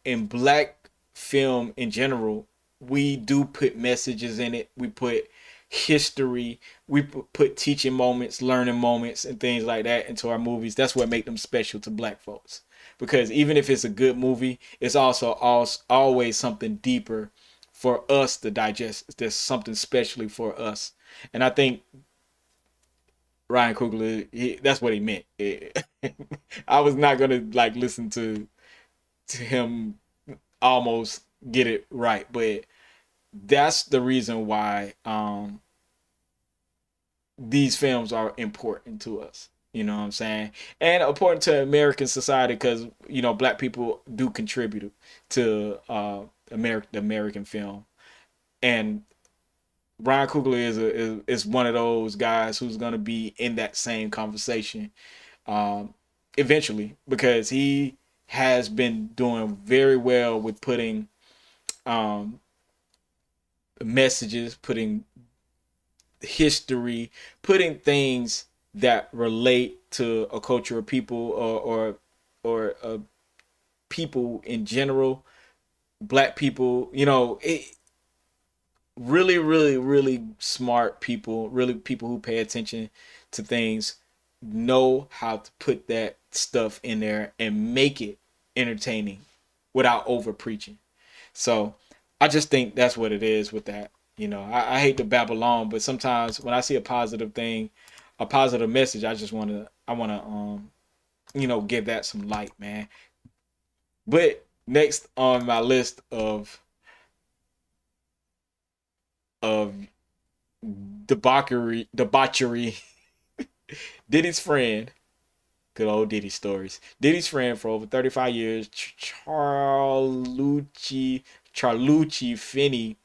in Black film in general, we do put messages in it. We put history. We put teaching moments, learning moments, and things like that into our movies. That's what make them special to Black folks. Because even if it's a good movie, it's also always something deeper for us to digest. There's something specially for us. And I think Ryan Coogler, that's what he meant. I was not gonna like listen to him almost get it right, but that's the reason why these films are important to us. You know what I'm saying? And important to American society because, you know, Black people do contribute to the American film. And Ryan Coogler is one of those guys who's going to be in that same conversation eventually, because he has been doing very well with putting messages, putting history, putting things that relate to a culture of people or people in general, Black people, you know, really, really, really smart people, really people who pay attention to things, know how to put that stuff in there and make it entertaining without over preaching. So I just think that's what it is with that. You know, I hate to babble on, but sometimes when I see a positive thing, a positive message, I want to you know, give that some light, man. But next on my list of debauchery Diddy's friend, good old Diddy stories. Diddy's friend for over 35 years, Charlucci Finney,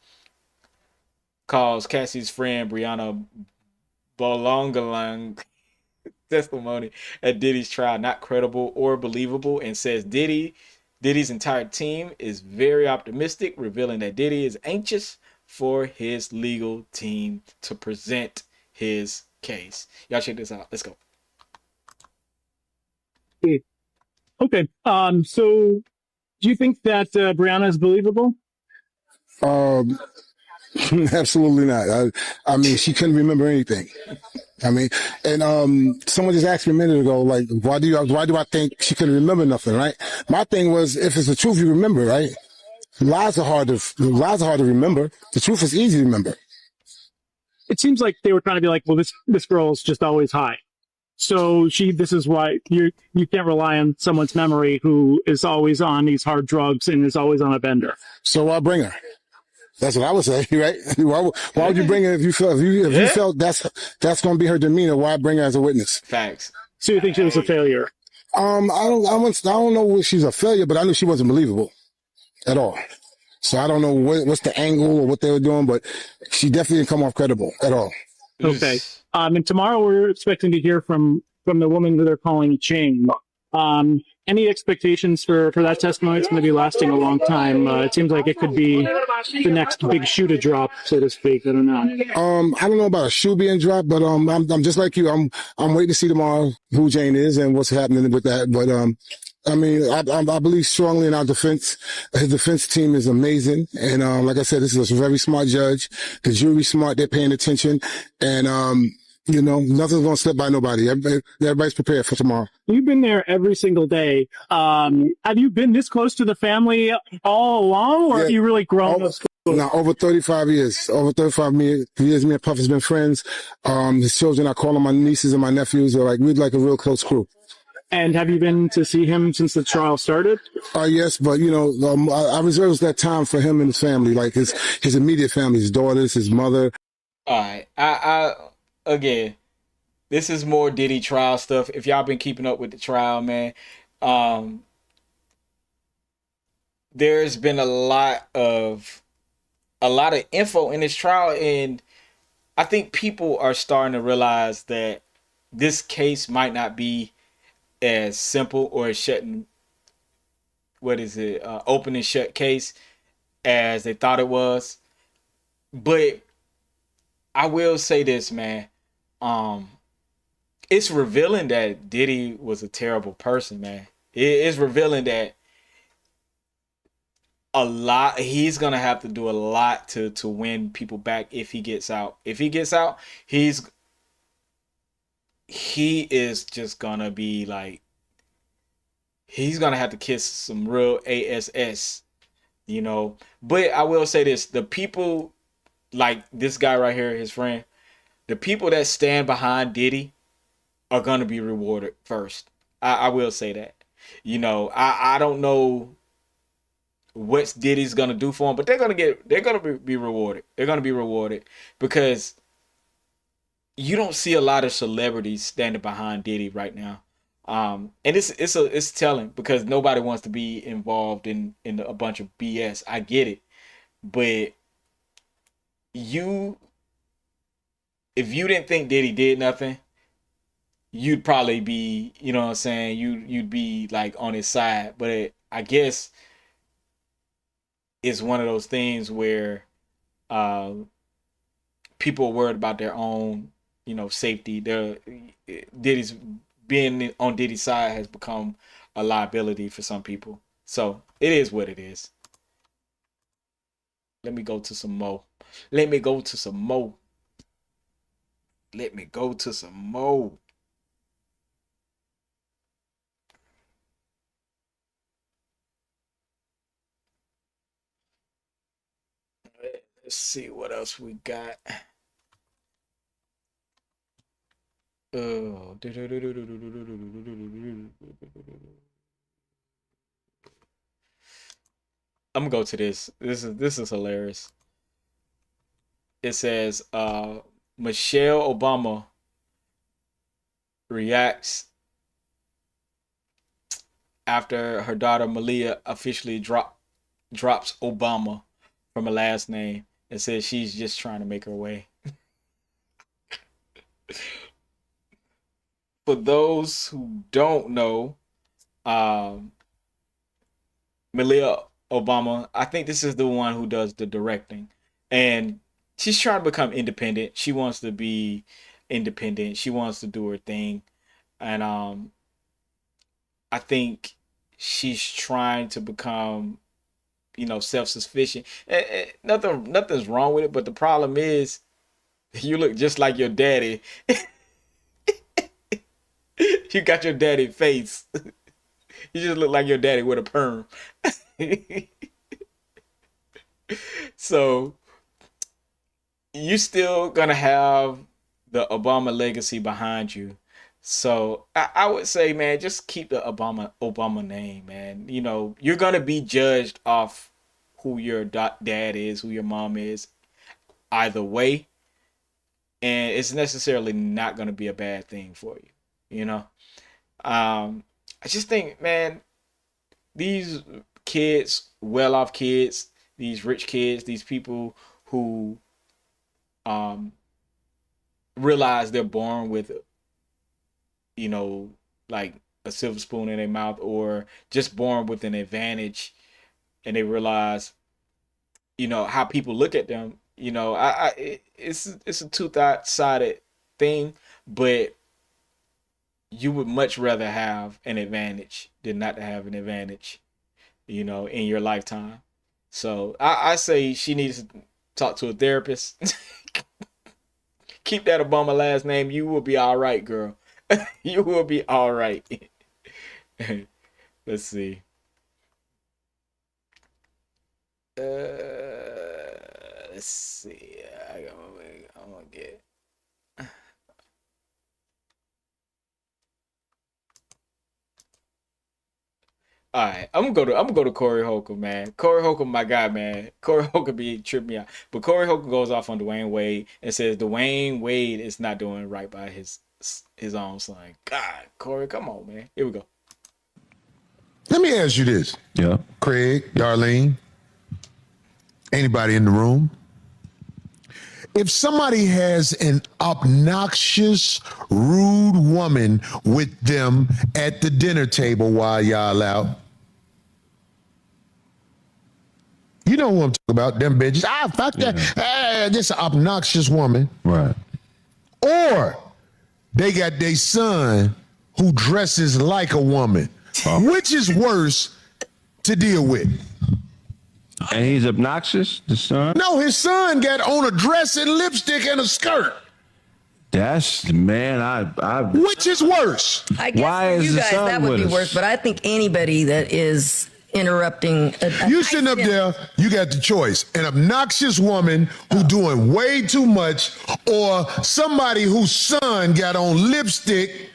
calls Cassie's friend Brianna Bolongalang testimony at Diddy's trial not credible or believable, and says Diddy's entire team is very optimistic, revealing that Diddy is anxious for his legal team to present his case. Y'all check this out. Let's go. Okay. So do you think that Brianna is believable? Absolutely not. I mean, she couldn't remember anything. I mean, and someone just asked me a minute ago, like, why do I think she couldn't remember nothing, right? My thing was, if it's the truth, you remember, right? Lies are hard to remember. The truth is easy to remember. It seems like they were trying to be like, well, this girl's just always high. So this is why you can't rely on someone's memory who is always on these hard drugs and is always on a bender. So why bring her? That's what I would say, right? Why would you bring her if you felt that's going to be her demeanor? Why bring her as a witness? Facts. So you think she was a failure? I don't know if she's a failure, but I knew she wasn't believable at all. So I don't know what's the angle or what they were doing, but she definitely didn't come off credible at all. Okay. And tomorrow we're expecting to hear from the woman who they're calling Ching. Any expectations for that testimony? It's going to be lasting a long time. It seems like it could be the next big shoe to drop, so to speak. I don't know. I don't know about a shoe being dropped, but I'm just like you. I'm waiting to see tomorrow who Jane is and what's happening with that. But I mean, I believe strongly in our defense. His defense team is amazing, and like I said, this is a very smart judge. The jury's smart; they're paying attention, and you know, nothing's gonna slip by nobody. Everybody's prepared for tomorrow. You've been there every single day. Have you been this close to the family all along, or have you really grown? Now, over 35 years. Over 35 years, me and Puff has been friends. His children, I call them my nieces and my nephews. We're like a real close crew. And have you been to see him since the trial started? Yes, but you know, I reserve that time for him and his family, like his immediate family, his daughters, his mother. All right, I again, this is more Diddy trial stuff. If y'all been keeping up with the trial, man, there's been a lot of info in this trial, and I think people are starting to realize that this case might not be as simple or as open and shut case as they thought it was. But I will say this, man. It's revealing that Diddy was a terrible person, man. It's revealing that he's gonna have to do a lot to win people back if he gets out. If he gets out, he is just gonna be like, he's gonna have to kiss some real ass, you know. But I will say this: the people like this guy right here, his friend, the people that stand behind Diddy are gonna be rewarded first. I will say that. You know, I don't know what Diddy's gonna do for him, but they're gonna be rewarded. They're gonna be rewarded because you don't see a lot of celebrities standing behind Diddy right now. And it's telling because nobody wants to be involved in a bunch of BS. I get it, but if you didn't think Diddy did nothing, you'd probably be, you know what I'm saying, you'd be like on his side. But I guess it's one of those things where people are worried about their own, you know, safety. Being on Diddy's side has become a liability for some people. So it is what it is. Let me go to some more. Let's see what else we got. Oh. I'm gonna go to this. This is hilarious. It says Michelle Obama reacts after her daughter Malia officially drops Obama from her last name. and said she's just trying to make her way. For those who don't know, Malia Obama, I think this is the one who does the directing, and she's trying to become independent. She wants to be independent. She wants to do her thing, and I think she's trying to become, self-sufficient. Nothing's wrong with it, but the problem is, you look just like your daddy. You got your daddy face. You just look like your daddy with a perm. So you still gonna have the Obama legacy behind you. So I would say, man, just keep the Obama name, man. You're gonna be judged off who your dad is, who your mom is, either way, and it's necessarily not gonna be a bad thing for you. I just think, man, these kids, well-off kids, these rich kids, these people who realize they're born with, like a silver spoon in their mouth, or just born with an advantage, and they realize, how people look at them. It's a two-sided thing, but you would much rather have an advantage than not to have an advantage, in your lifetime. So I say she needs to talk to a therapist. Keep that Obama last name. You will be all right, girl. You will be all right. Let's see. Let's see. I'm gonna get. All right, I'm gonna go to Corey Holcomb, man. Corey Holcomb, my guy, man. Corey Holcomb be tripping me out, but Corey Holcomb goes off on Dwayne Wade and says Dwayne Wade is not doing right by his own son. God, Corey, come on, man. Here we go. Let me ask you this. Yeah. Craig, Darlene, anybody in the room? If somebody has an obnoxious, rude woman with them at the dinner table while y'all out, you know who I'm talking about, them bitches. Fuck that. This obnoxious woman. Right. Or they got their son who dresses like a woman. Which is worse to deal with? And he's obnoxious, the son? No, his son got on a dress and lipstick and a skirt. That's, man, I Which is worse? I guess for you guys that would be worse, but I think anybody that is interrupting. You sitting up there, you got the choice. An obnoxious woman who doing way too much, or somebody whose son got on lipstick,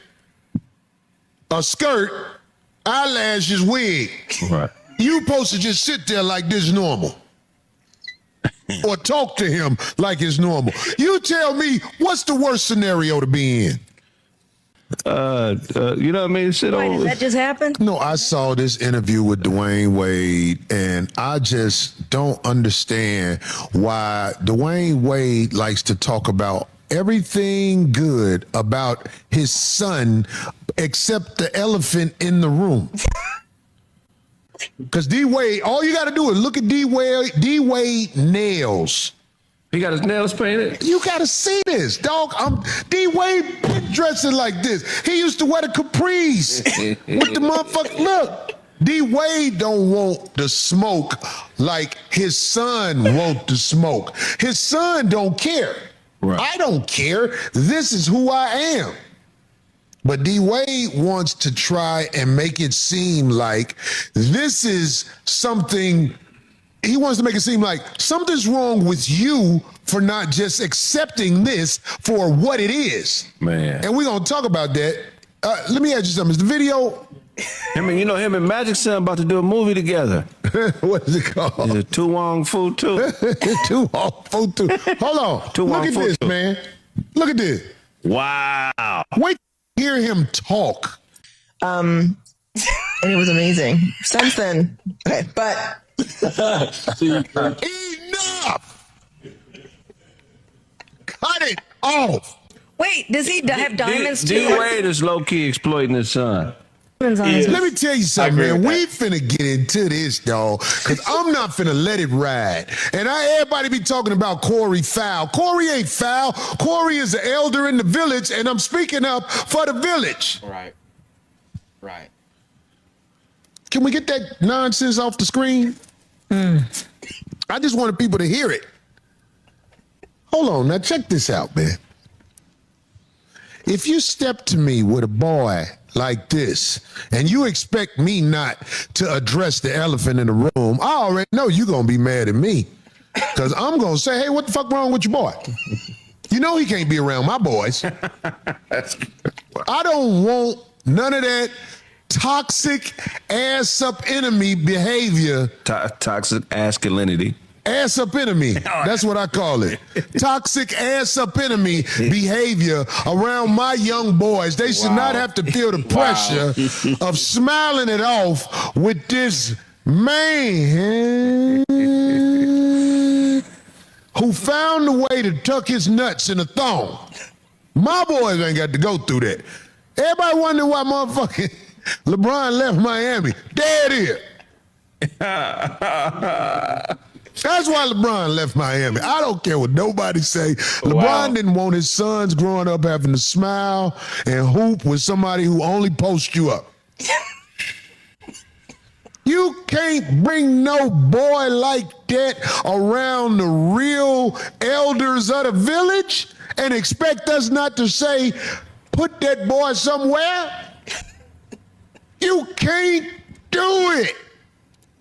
a skirt, eyelashes, wig. Right. You supposed to just sit there like this normal. Or talk to him like it's normal. You tell me, what's the worst scenario to be in? You know what I mean? Wait, did that just happen? No, I saw this interview with Dwayne Wade, and I just don't understand why Dwayne Wade likes to talk about everything good about his son except the elephant in the room. Because D-Wade, all you got to do is look at D-Wade nails. He got his nails painted? You got to see this, dog. D-Wade been dressing like this. He used to wear the capris with the motherfucker. Look, D-Wade don't want the smoke like his son want the smoke. His son don't care. Right. I don't care. This is who I am. But D-Wade wants to try and make it seem like this is something, he wants to make it seem like something's wrong with you for not just accepting this for what it is. Man. And we're going to talk about that. Let me ask you something. Is the video... him and Magic Son about to do a movie together. What is it called? Tu Wong Fu 2. Tu Wong Fu 2. Hold on. Look at this, man. Look at this. Wow. Wait. Hear him talk. And it was amazing. Since then, okay, but enough. Cut it off. Wait, does he have diamonds too? D-Wade is low-key exploiting his son. Let me tell you something, agree man. with We finna get into this, dog, because I'm not finna let it ride. And everybody be talking about Corey foul. Corey ain't foul. Corey is the elder in the village, and I'm speaking up for the village. Right. Right. Can we get that nonsense off the screen? I just wanted people to hear it. Hold on, now check this out, man. If you step to me with a boy like this, and you expect me not to address the elephant in the room, I already know you're going to be mad at me. Because I'm going to say, hey, what the fuck wrong with your boy? You know he can't be around my boys. I don't want none of that toxic ass-up enemy behavior. Toxic masculinity. Ass up enemy. That's what I call it. Toxic ass up enemy behavior around my young boys. They should not have to feel the pressure of smiling it off with this man who found a way to tuck his nuts in a thong. My boys ain't got to go through that. Everybody wonder why motherfucking LeBron left Miami. There it is. That's why LeBron left Miami. I don't care what nobody say. LeBron didn't want his sons growing up having to smile and hoop with somebody who only posts you up. You can't bring no boy like that around the real elders of the village and expect us not to say, put that boy somewhere. You can't do it.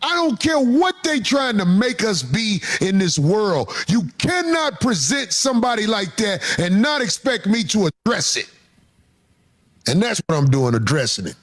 I don't care what they trying to make us be in this world. You cannot present somebody like that and not expect me to address it. And that's what I'm doing, addressing it.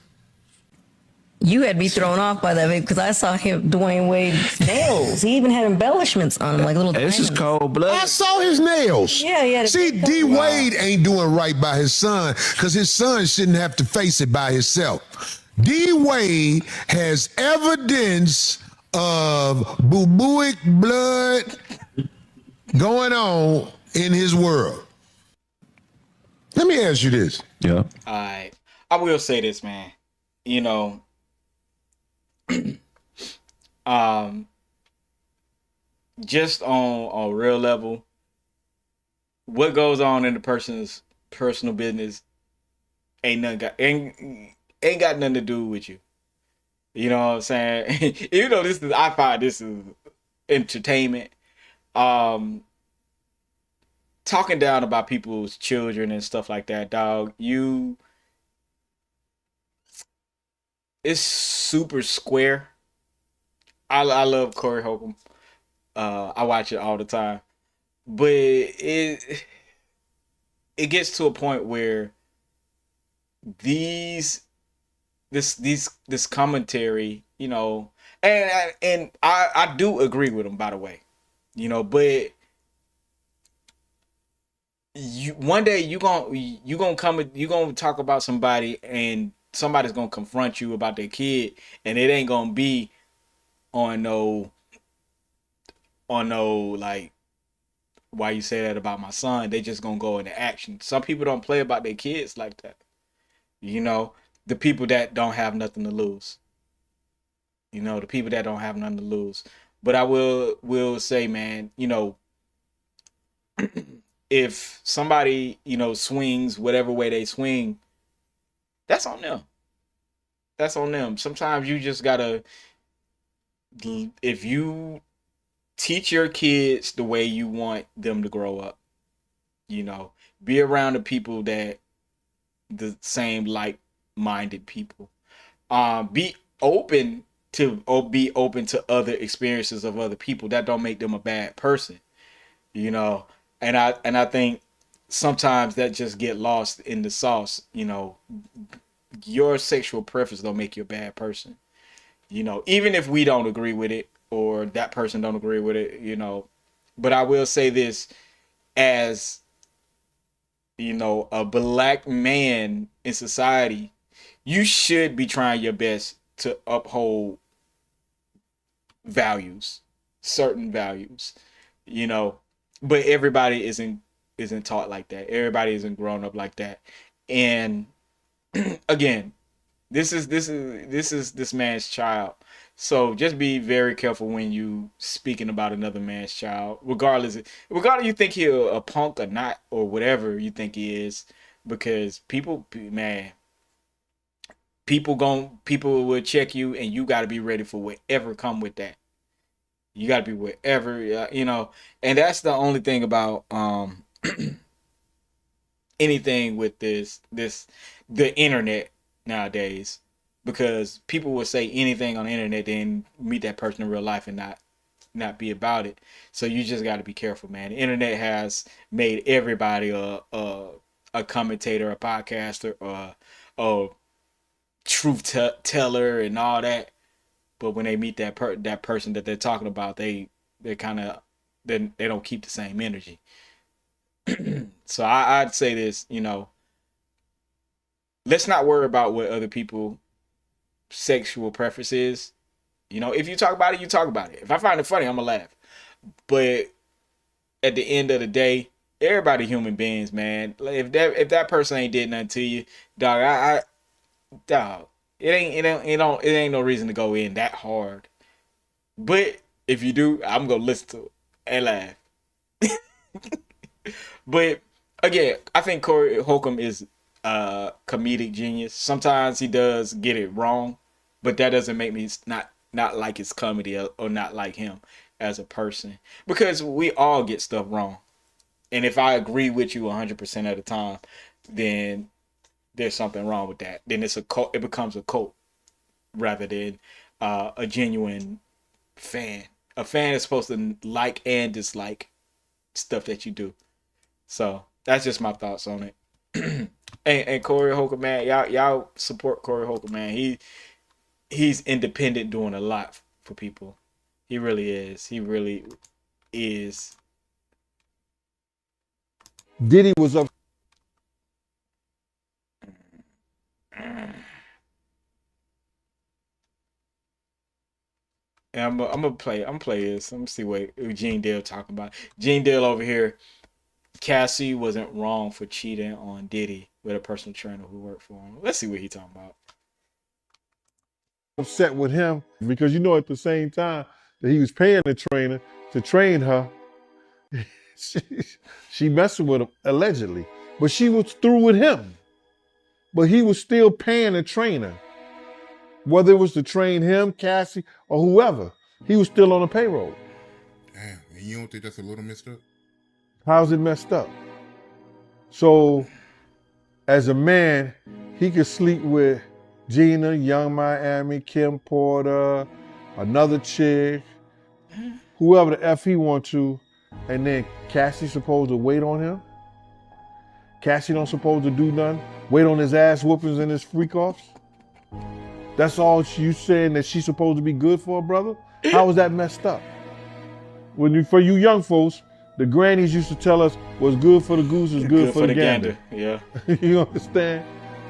You had me thrown off by that because I saw him, Dwayne Wade's nails. He even had embellishments on them, like little This is diamonds. cold blood. I saw his nails. Yeah, yeah. See, D. Wade ain't doing right by his son because his son shouldn't have to face it by himself. D. Wade has evidence of boo-booic blood going on in his world. Let me ask you this. Yeah. I will say this, man. You know, just on a real level, what goes on in the person's personal business ain't got nothing to do with you. You know what I'm saying? Even though I find this is entertainment. Talking down about people's children and stuff like that, dog, it's super square. I love Corey Holcomb. I watch it all the time. But it gets to a point where this commentary, you know, and I do agree with him, by the way, you know, but one day you gonna talk about somebody and somebody's gonna confront you about their kid, and it ain't gonna be on no like, why you say that about my son. They just gonna go into action. Some people don't play about their kids like that, you know. The people that don't have nothing to lose. You know, the people that don't have nothing to lose. But I will say, man, you know, if somebody, you know, swings whatever way they swing, that's on them. That's on them. Sometimes you just gotta, if you teach your kids the way you want them to grow up, you know, be around the people that the same like-minded people. Be open to other experiences of other people. That don't make them a bad person, you know. And I think sometimes that just get lost in the sauce. You know, your sexual preference don't make you a bad person, you know, even if we don't agree with it or that person don't agree with it, you know. But I will say this, as, you know, a black man in society, you should be trying your best to uphold values, certain values, you know. But everybody isn't isn't taught like that. Everybody isn't grown up like that. And again, this is this man's child. So just be very careful when you speaking about another man's child, regardless you think he a punk or not or whatever you think he is, because people people will check you, and you got to be ready for whatever come with that. You got to be whatever, you know. And that's the only thing about anything with the internet nowadays, because people will say anything on the internet, then meet that person in real life and not be about it. So you just got to be careful, man. The internet has made everybody a commentator, a podcaster, a truth teller, and all that. But when they meet that person that they're talking about, they kind of they don't keep the same energy. So I'd say this, you know, let's not worry about what other people sexual preference is. You know, if you talk about it, you talk about it. If I find it funny, I'm gonna laugh. But at the end of the day, everybody human beings, man. If that person ain't did nothing to you, dog, dog, it ain't no reason to go in that hard. But if you do, I'm gonna listen to it and laugh. But again, I think Corey Holcomb is a comedic genius. Sometimes he does get it wrong, but that doesn't make me not like his comedy or not like him as a person, because we all get stuff wrong. And if I agree with you 100% of the time, then there's something wrong with that. Then it's a cult. It becomes a cult rather than a genuine fan. A fan is supposed to like and dislike stuff that you do. So that's just my thoughts on it. and Corey Holcomb, man, y'all support Corey Holcomb, man. He's independent, doing a lot for people. He really is. He really is. Diddy was up. And I'm gonna play this. I'm gonna see what Gene Dale talking about. Gene Dale over here. Cassie wasn't wrong for cheating on Diddy with a personal trainer who worked for him. Let's see what he's talking about. Upset with him because, you know, at the same time that he was paying the trainer to train her, she messing with him allegedly, but she was through with him. But he was still paying the trainer, whether it was to train him, Cassie, or whoever. He was still on the payroll. Damn, and you don't think that's a little messed up? How's it messed up? So, as a man, he could sleep with Gina, Young Miami, Kim Porter, another chick, whoever the F he want to, and then Cassie supposed to wait on him? Cassie don't supposed to do nothing? Wait on his ass whoopings and his freak-offs? That's all you saying that she's supposed to be good for, brother? How is that messed up? For you young folks, the grannies used to tell us what's good for the goose is good for the gander. Yeah. You understand?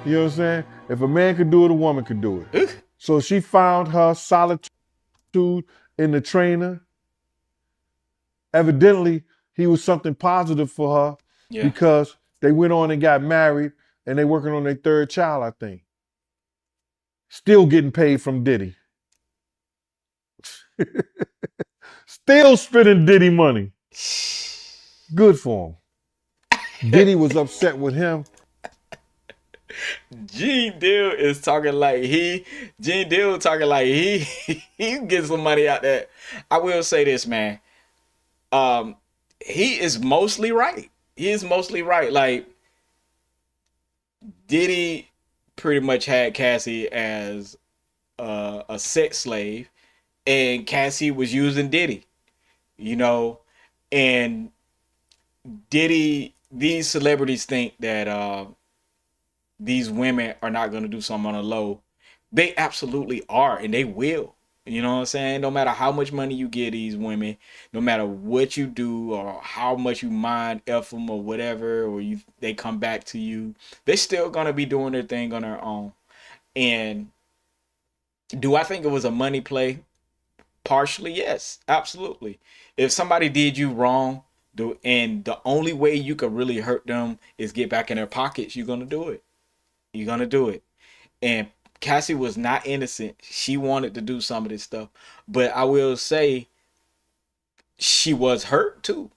You know what I'm saying? If a man could do it, a woman could do it. So she found her solitude in the trainer. Evidently, he was something positive for her because they went on and got married and they working on their third child, I think. Still getting paid from Diddy. Still spending Diddy money. Good for him. Diddy was upset with him. Gene Deal is talking like he gets some money out there. I will say this, man. He is mostly right. He is mostly right. Like, Diddy pretty much had Cassie as a sex slave, and Cassie was using Diddy, you know, and Diddy, these celebrities think that these women are not going to do something on the low. They absolutely are, and they will. You know what I'm saying? No matter how much money you give these women, no matter what you do or how much you mind F them or whatever, or they come back to you, they're still going to be doing their thing on their own. And do I think it was a money play? Partially, yes, absolutely. If somebody did you wrong, And the only way you could really hurt them is get back in their pockets. You're gonna do it. You're gonna do it. And Cassie was not innocent. She wanted to do some of this stuff, but I will say she was hurt too.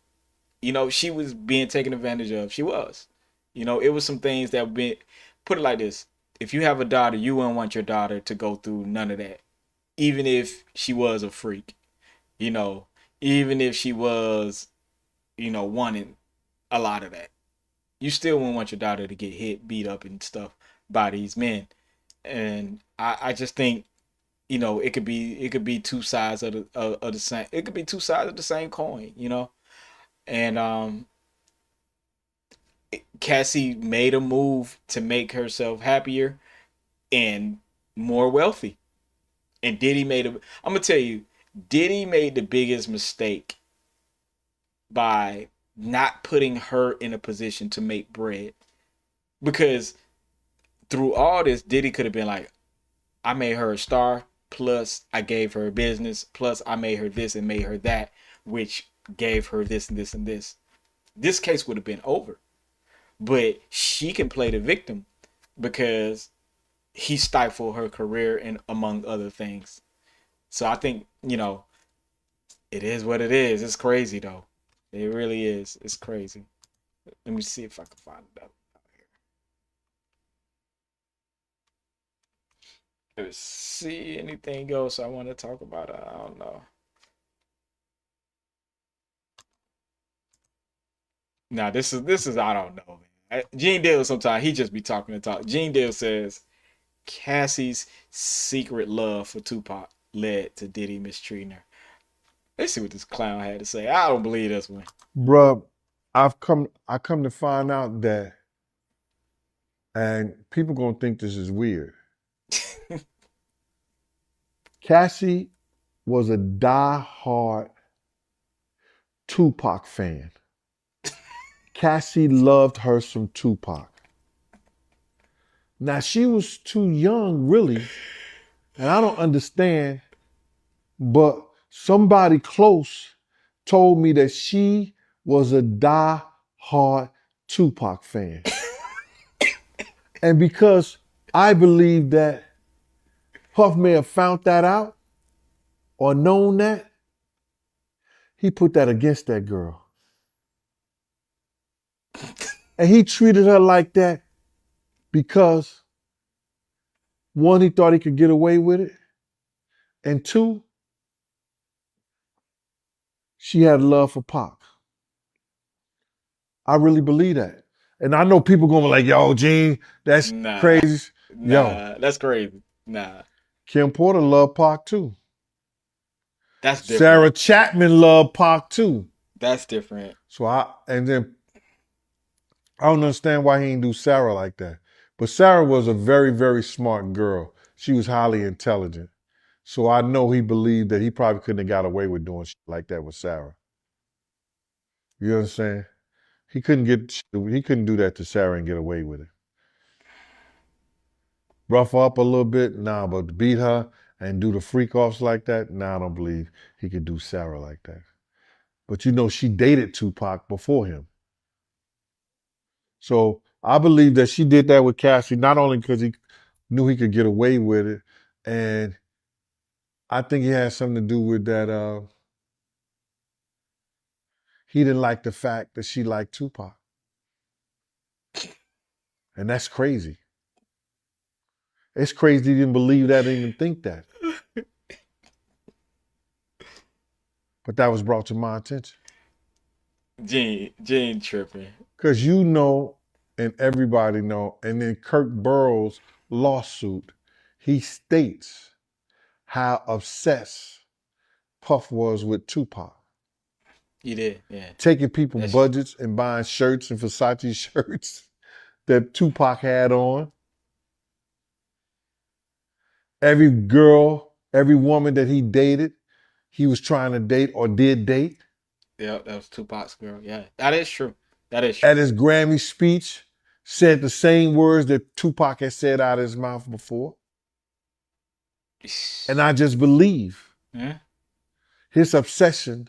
You know, she was being taken advantage of. She was. You know, it was some things that been, put it like this. If you have a daughter, you wouldn't want your daughter to go through none of that. Even if she was a freak. You know, even if she was, you know, wanting a lot of that. You still wouldn't want your daughter to get hit, beat up and stuff by these men. And I just think, you know, it could be two sides of the same. It could be two sides of the same coin, you know. And Cassie made a move to make herself happier and more wealthy. And Diddy made a. I'm gonna tell you, Diddy made the biggest mistake by not putting her in a position to make bread, because through all this, Diddy could have been like, I made her a star, plus I gave her a business, plus I made her this and made her that, which gave her this and this and this. This case would have been over. But she can play the victim because he stifled her career and among other things. So I think, you know, it is what it is. It's crazy though. It really is. It's crazy. Let me see if I can find it out here. Let's see anything else I want to talk about. I don't know. Nah, this is I don't know, man. Gene Deal sometimes he just be talking and talk. Gene Deal says Cassie's secret love for Tupac led to Diddy mistreating her. Let's see what this clown had to say. I don't believe this one. Bruh, I come to find out that, and people gonna think this is weird. Cassie was a die-hard Tupac fan. Cassie loved her some Tupac. Now, she was too young, really, and I don't understand, but somebody close told me that she was a die-hard Tupac fan. And because I believe that Puff may have found that out or known that, he put that against that girl. And he treated her like that because, one, he thought he could get away with it. And two, she had love for Pac. I really believe that. And I know people going to be like, yo, Gene, that's crazy. Yo, That's crazy. Nah. Kim Porter loved Pac too. That's different. Sarah Chapman loved Pac too. That's different. So and then I don't understand why he didn't do Sarah like that. But Sarah was a very, very smart girl. She was highly intelligent. So I know he believed that he probably couldn't have got away with doing shit like that with Sarah. You know what I'm saying? He couldn't do that to Sarah and get away with it. Rough her up a little bit, nah, but beat her and do the freak offs like that, nah, I don't believe he could do Sarah like that. But you know, she dated Tupac before him. So I believe that she did that with Cassie, not only because he knew he could get away with it, and I think it had something to do with that he didn't like the fact that she liked Tupac. And that's crazy. It's crazy he didn't believe that and even think that. But that was brought to my attention. Gene tripping. Because you know, and everybody know, and in Kirk Burrow's lawsuit, he states how obsessed Puff was with Tupac. He did, yeah. Taking people budgets and buying shirts and Versace shirts that Tupac had on. Every girl, every woman that he dated, he was trying to date or did date. Yeah, that was Tupac's girl. Yeah, that is true. That is true. At his Grammy speech, said the same words that Tupac had said out of his mouth before. And I just believe his obsession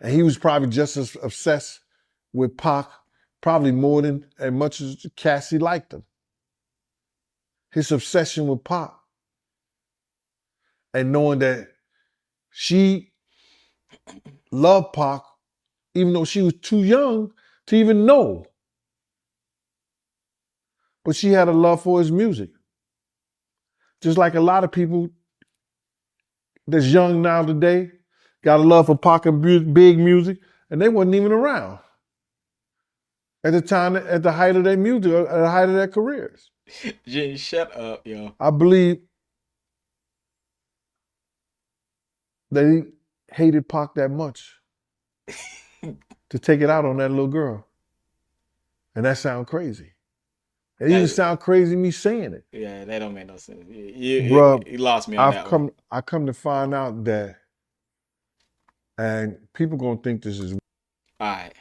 And he was probably just as obsessed with Pac, probably more than as much as Cassie liked him. His obsession with Pac. And knowing that she loved Pac, even though she was too young to even know. But she had a love for his music. Just like a lot of people that's young now today, got a love for Pac and big music, and they wasn't even around at the time, at the height of their music, at the height of their careers. Jay, shut up, yo. I believe they hated Pac that much to take it out on that little girl. And that sound crazy. It even sound crazy me saying it. Yeah, that don't make no sense. Bruh, You lost me on that one. I come to find out that, and people gonna think this is. All right,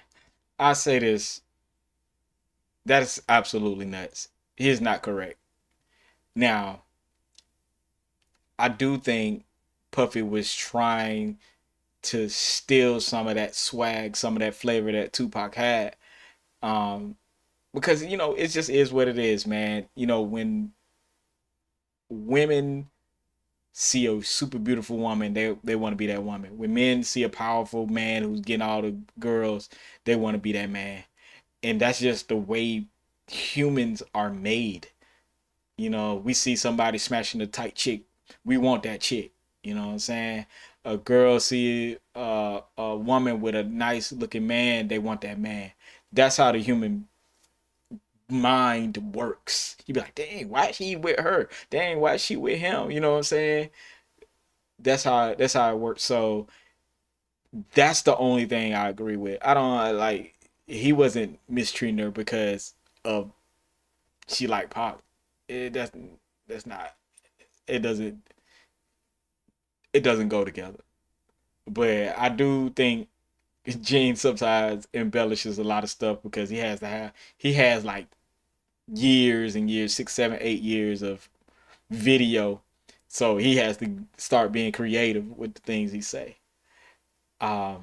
I say this. That is absolutely nuts. He is not correct. Now, I do think Puffy was trying to steal some of that swag, some of that flavor that Tupac had. Because, it just is what it is, man. When women see a super beautiful woman, they want to be that woman. When men see a powerful man who's getting all the girls, they want to be that man. And that's just the way humans are made. We see somebody smashing a tight chick, we want that chick. You know what I'm saying? A girl see a woman with a nice looking man, they want that man. That's how the human mind works. You be like, dang, why is he with her? Dang, why is she with him? You know what I'm saying? That's how it works. So that's the only thing I agree with. I don't like he wasn't mistreating her because of she liked Pac. That's not. It doesn't go together. But I do think Gene sometimes embellishes a lot of stuff because he has like years and years, 6, 7, 8 years of video. So he has to start being creative with the things he say. But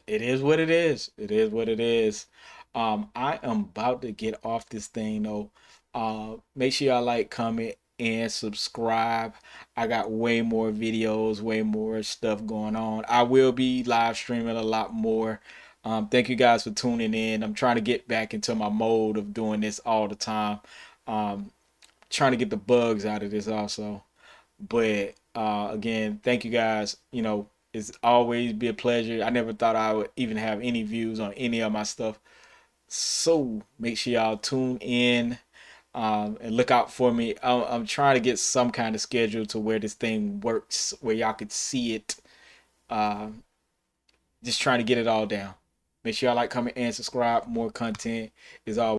it is what it is. It is what it is. I am about to get off this thing though. Make sure y'all like, comment, and subscribe. I got way more videos, way more stuff going on. I will be live streaming a lot more. Thank you guys for tuning in. I'm trying to get back into my mode of doing this all the time. Trying to get the bugs out of this also. But again, thank you guys. It's always be a pleasure. I never thought I would even have any views on any of my stuff. So make sure y'all tune in and look out for me. I'm trying to get some kind of schedule to where this thing works, where y'all could see it. Just trying to get it all down. Make sure y'all like, comment, and subscribe. More content is always